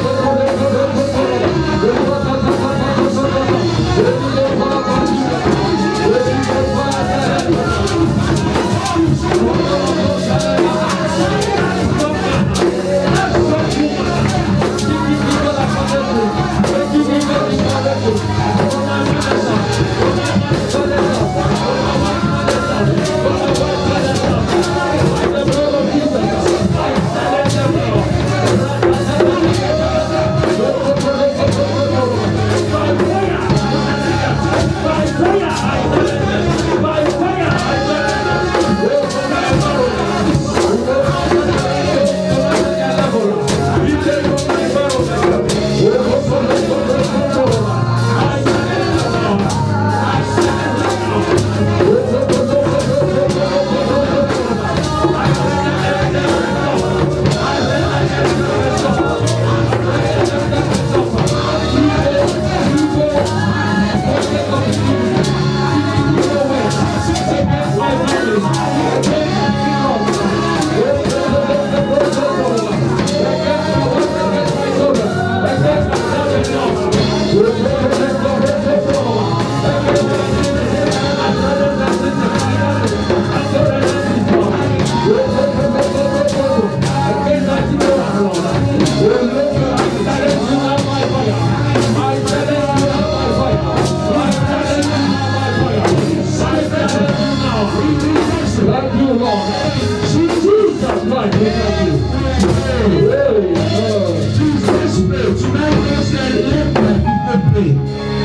[SPEAKER 2] I silence them.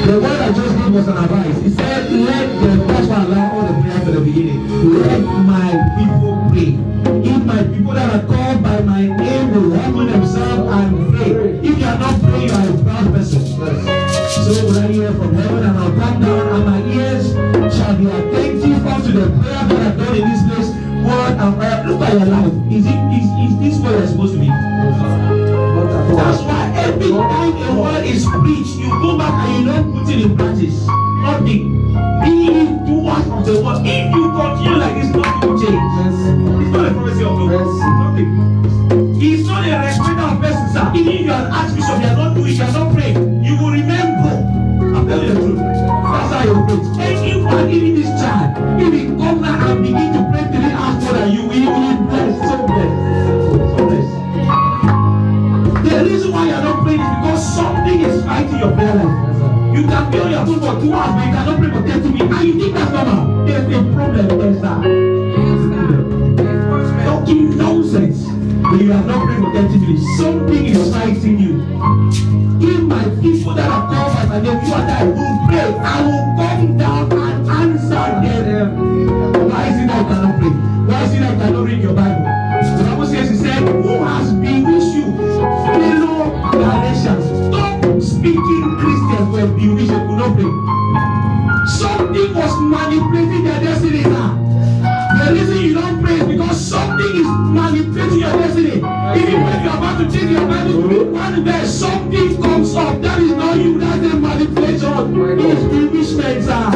[SPEAKER 1] The word I just gave was an advice. He said, that's why I allow all the prayer to the beginning. Let my people pray. If my people that are called by my name will humble themselves and pray. If you are not praying, you are a proud person. So when I hear from heaven and I'll come down and my ears shall be attentive unto the prayer that I've done in this place. Word and prayer. Look at your life. Is this where you're supposed to be? That's why every time a word is preached, you go back and you don't put it in practice. Nothing. Be doers of the word. If you continue like this, nothing will change. It's not a prophecy of God. Nothing. It's not a respect of Sir, even if you are an archbishop, you are not doing, you are not praying, you will remember. I'm telling you the truth. That's how you pray. Anyone, even this child, if he come now and begin to pray 3 hours more than you, will be blessed, so blessed, so blessed. The reason why you are not praying is because something is fighting your prayer life. You can be on your phone for 2 hours, but you cannot pray for 30 minutes, and you think that's normal. There's a problem there, sir. Talking nonsense. But you have not prayed for 30 minutes. Something is fighting you. If my people that are called by my name, you and I will pray, I will come down and answer them. Why is it that you cannot pray? Why is it that you cannot read your Bible? The Bible says, he said, who has bewitched you? Fellow Galatians. Stop speaking Christians were bewitched and could not pray. Something was manipulating their destiny now. The reason you don't pray is because something is manipulating your destiny. Even when you are about to take your Bible to read one verse, something comes up. That is not you, that's the manipulation. It's bewitchment, sir.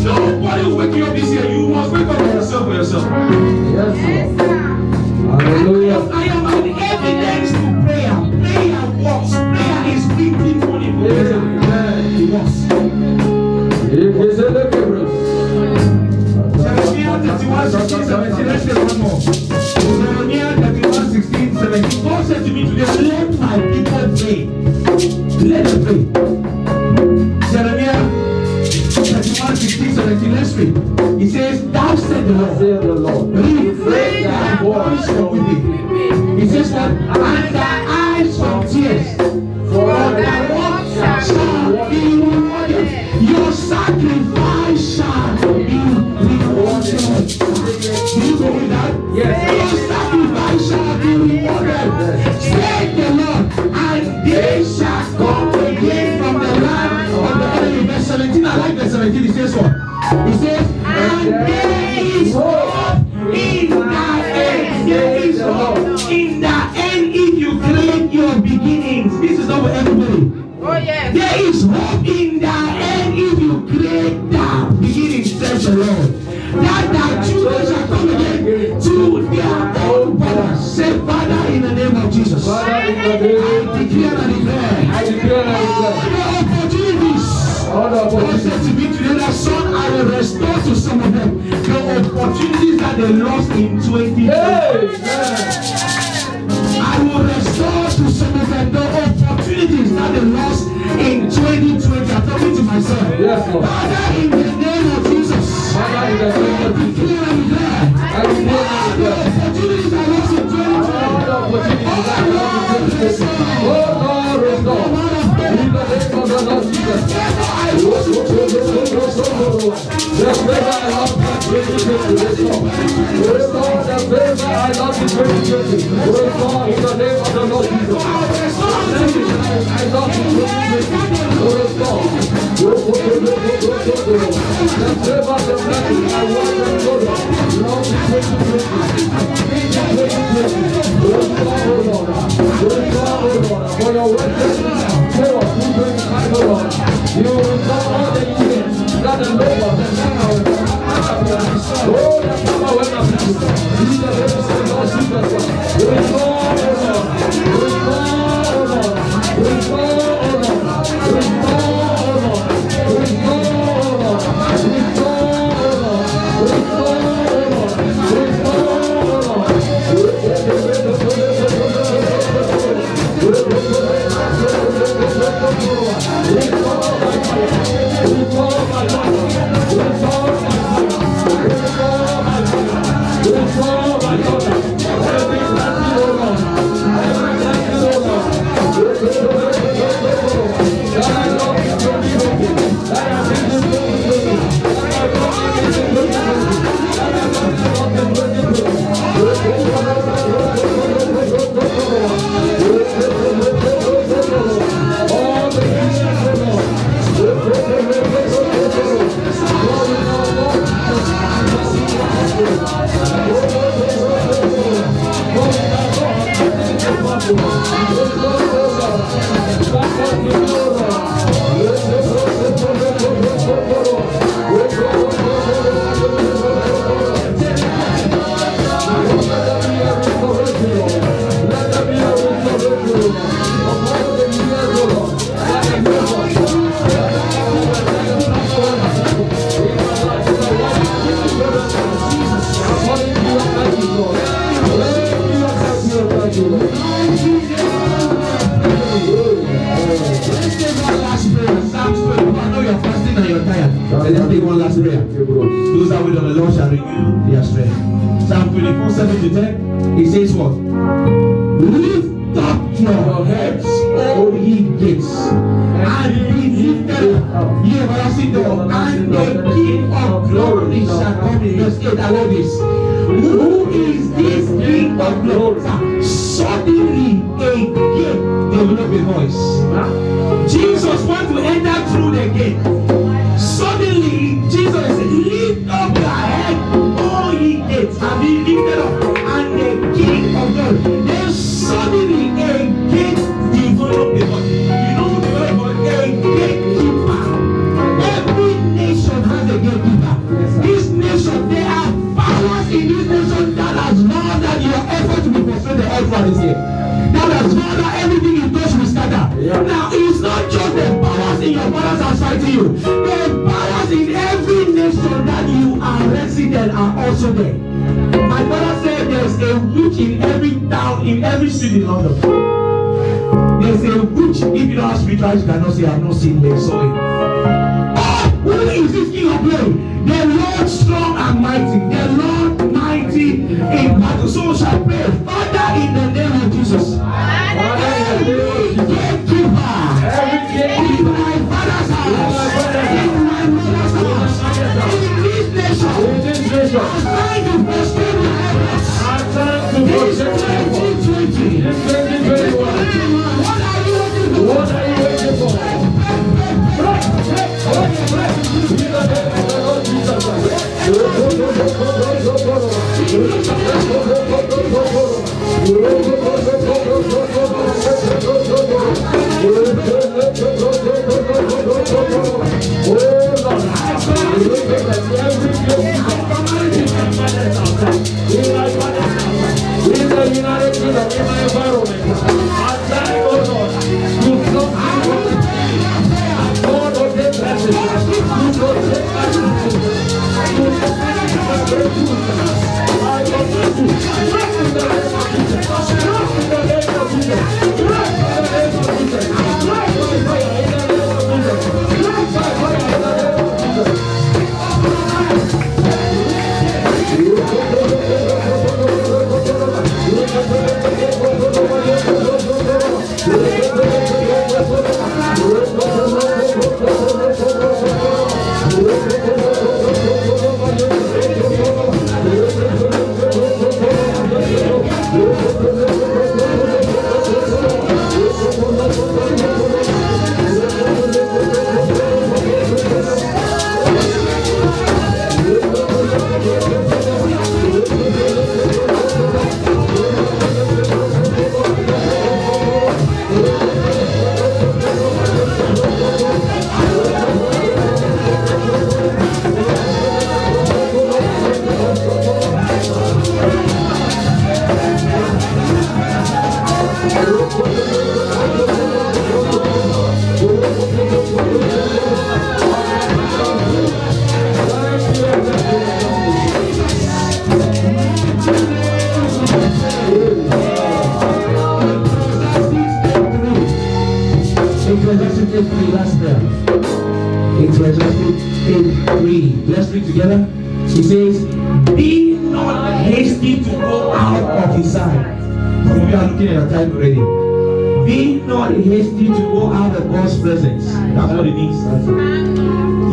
[SPEAKER 1] Nobody will wake you up this year. You must wake up by yourself for yourself.
[SPEAKER 2] Yes, sir. Hallelujah.
[SPEAKER 1] I am an evidence to prayer. Prayer works. Prayer is bringing money for prayer. It works. Jeremiah 31, 16, 17. Let's take one more. Jeremiah 31, 16, 17. God said to me today, let my people pray. Let them pray. Jeremiah 31, 16, 17. Let's read. He says, thou said the Lord, refrain thy voice from weeping. He says what? And thy eyes from tears. For thy works shall be rewarded. Your sacrifice shall be rewarded. Do you go with that? Yes. Your sacrifice shall be rewarded. Said the Lord, and they shall come again from the land of the enemy. Verse 17, I like verse 17. He says what? He says, and there is hope in the end. There is hope in the end if you claim your beginnings. This is not for everybody.
[SPEAKER 3] Oh, yes.
[SPEAKER 1] There is hope in the end if you create the beginning, says the Lord. That thy children shall come again to their own fathers. Say, Father, in the name of Jesus.
[SPEAKER 2] Father, in the name
[SPEAKER 1] I declare and declare.
[SPEAKER 2] I declare and declare.
[SPEAKER 1] All the opportunities.
[SPEAKER 2] All the
[SPEAKER 1] God
[SPEAKER 2] opportunities.
[SPEAKER 1] said to me today that, son, I will restore to some of them the opportunities that they lost in 2020.
[SPEAKER 2] Amen.
[SPEAKER 1] I will restore to some of them the opportunities that they lost in 2020. I'm talking to myself.
[SPEAKER 2] Yes, Lord.
[SPEAKER 1] Father, in the name of Jesus,
[SPEAKER 2] Father, in the name of Jesus.
[SPEAKER 1] declare and declare.
[SPEAKER 2] I declare
[SPEAKER 1] All
[SPEAKER 2] and
[SPEAKER 1] the
[SPEAKER 2] declare.
[SPEAKER 1] opportunities I lost in 2020.
[SPEAKER 2] All the opportunities that I lost in 2020. Oh, Lord, restore. In the name of the Lord Jesus. The favor I lost in 2020, restore. Restore the favor I lost in 2020. Restore in the name of the Lord Jesus. I lost in 2020. Restore. The favor, the blessing I want to go lost in 2020. Restore, oh Lord. Restore, oh Lord. For your word says, for 225, oh Lord. You will restore all the years that the Lord has done. Oh, the power will not be. In the name of the Lord Jesus. Restore, oh Lord. Restore, oh Lord. Restore, oh Lord. Restore, oh Lord. Restore, oh Lord. Restore, oh Lord. Restore, oh Lord. Restore, oh Lord. Let there be
[SPEAKER 1] Lord shall renew their strength. Psalm 24:7-10. It says what? Lift up your heads, O ye gates, and be lifted up, ye everlasting door, and the King of glory shall come in. Verse 8, I love this. Who is this King of glory? Suddenly a gate developed a voice. Jesus wants to enter through the gate. Suddenly Jesus said, lift up your head, all ye gates, and be lifted up, and the King of glory. Then suddenly a gate developed a voice. You know who developed a voice? A gatekeeper. Every nation has a gatekeeper. This nation, there are powers in this nation that has more than your effort to be frustrated elsewhere this year. That has more than everything you touch will scatter. Yeah. Now, it's not just the powers in your father's house fighting you. The powers in every nation that you are resident are also there. My father said there's a witch in every town, in every city in London. There's a witch. If you don't have spiritual, you cannot say, I have not seen them. Sorry. Oh, who is this King of glory? The Lord strong and mighty. The Lord mighty in battle. So shall pray. Father, in the name of Jesus. Every gatekeeper. In my father's house. In my mother's house. In this nation. I'm trying to frustrate my efforts. This 2020. What are you waiting for? United Kingdom, in my environment, I'm trying, oh Lord, to come out. Lord, of the blessings, you protect my children, you protect my breakthrough. I want you to trust in the name of Jesus, trust in the name of Jesus, trust in the name of Jesus, trust by fire in the name of Jesus, trust by fire in the name of Jesus. Let's read together. It says, be not hasty to go out of his sight. Some of you are looking at the time already. Be not hasty to go out of God's presence. That's what it means.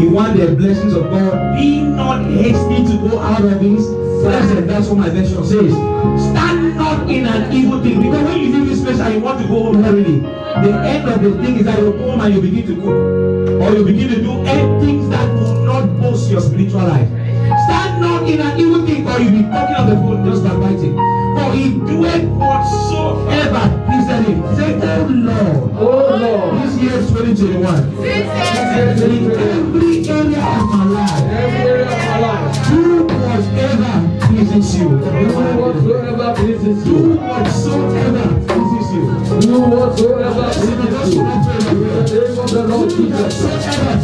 [SPEAKER 1] You want the blessings of God. Be not hasty to go out of his presence. That's what my version says. Stand not in an evil thing. Because when you leave this place and you want to go home hurriedly, the end of the thing is that you go home and you begin to cook. Or you begin to do things that will not boost your spiritual life. Stand not in an evil thing, or you'll be talking on the phone just by writing. For he doeth whatsoever pleaseth him. Say, oh Lord, this year 2021. In every area of my life, do whatever pleases you. Do whatsoever pleases you. Do whatsoever pleases you. Do whatsoever pleases you. In the name of the Lord Jesus.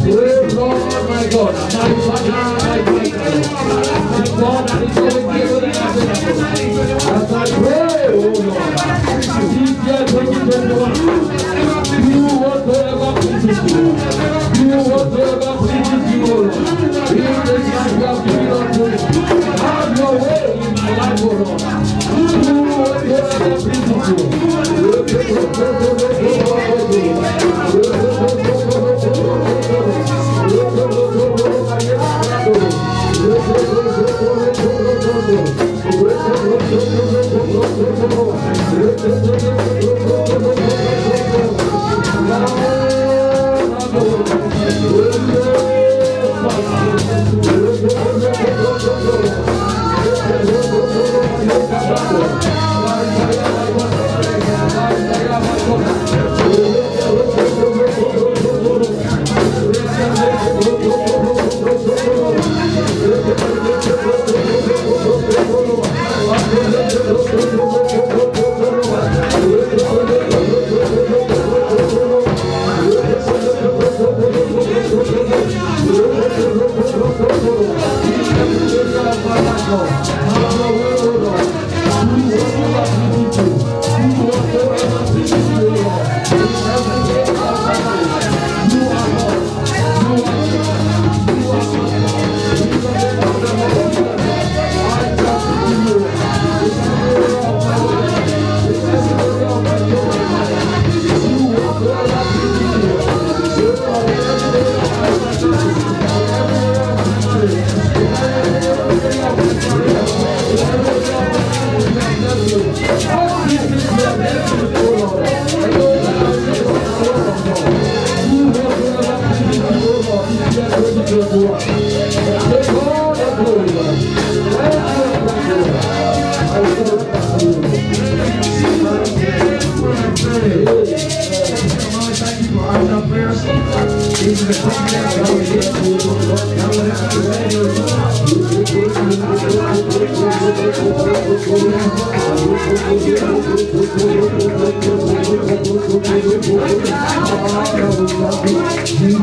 [SPEAKER 1] Oh Lord, my God, my Father, my God, that is always given and as I pray, oh Lord, this year 2021, do whatsoever pleases you. Do whatsoever pleases you, oh Lord. In this life you have given unto me.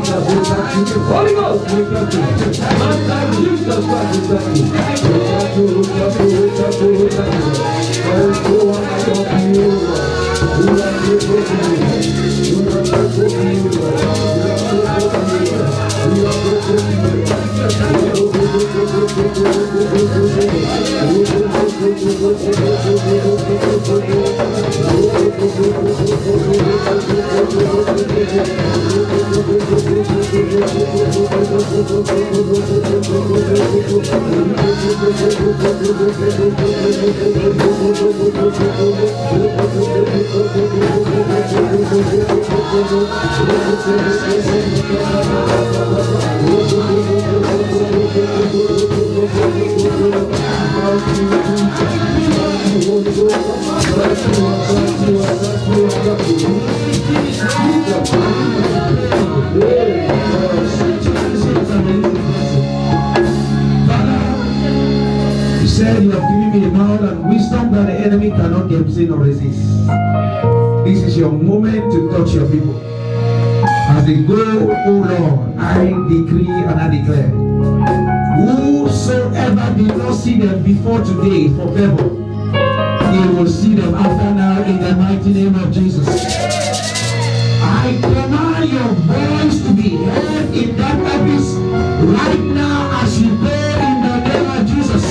[SPEAKER 2] Holy Ghost, we thank you. And Jesus Christ, we thank you. We thank you, we thank you, we thank you, we thank you. There is no one like you, Lord. We are grateful to you. We are grateful to you, Lord. We are grateful to you. We are grateful
[SPEAKER 1] You said you have given me a knowledge and wisdom that the enemy cannot gainsaid or resist. This is your moment to touch your people. As they go, O Lord, I decree and I declare, whosoever did not see them before today for favor, he will see them after now in the mighty name of Jesus. I command your voice to be heard in that office right now as you go in the name of Jesus.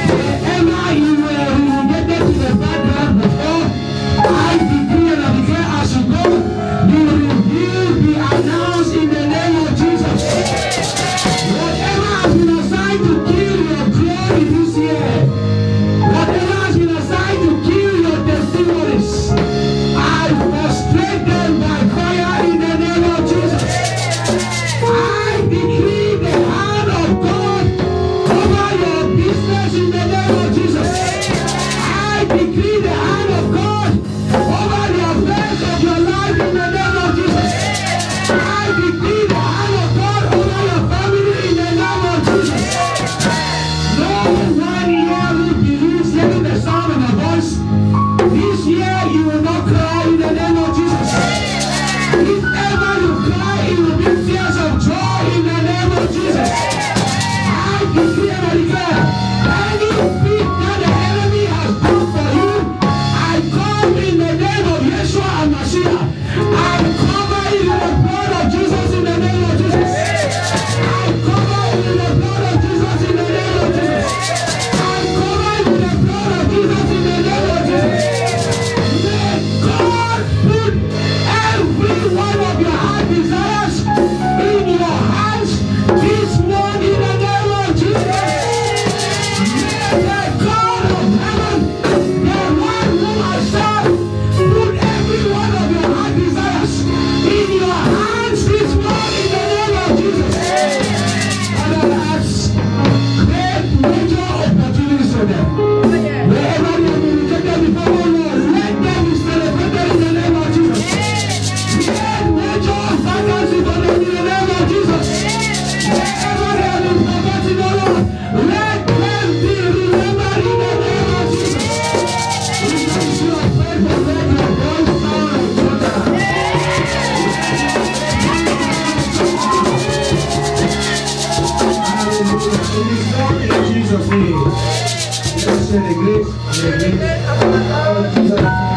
[SPEAKER 1] Wherever you were relegated to the background before, I decree and I declare as you go, the review be announced in the name of Jesus. Whatever has been assigned to kill your glory this year, whatever has been assigned to kill your testimonies, I frustrate them by fire in the name of Jesus. I decree the hand of God Jesus' name. Let's share the grace. The grace.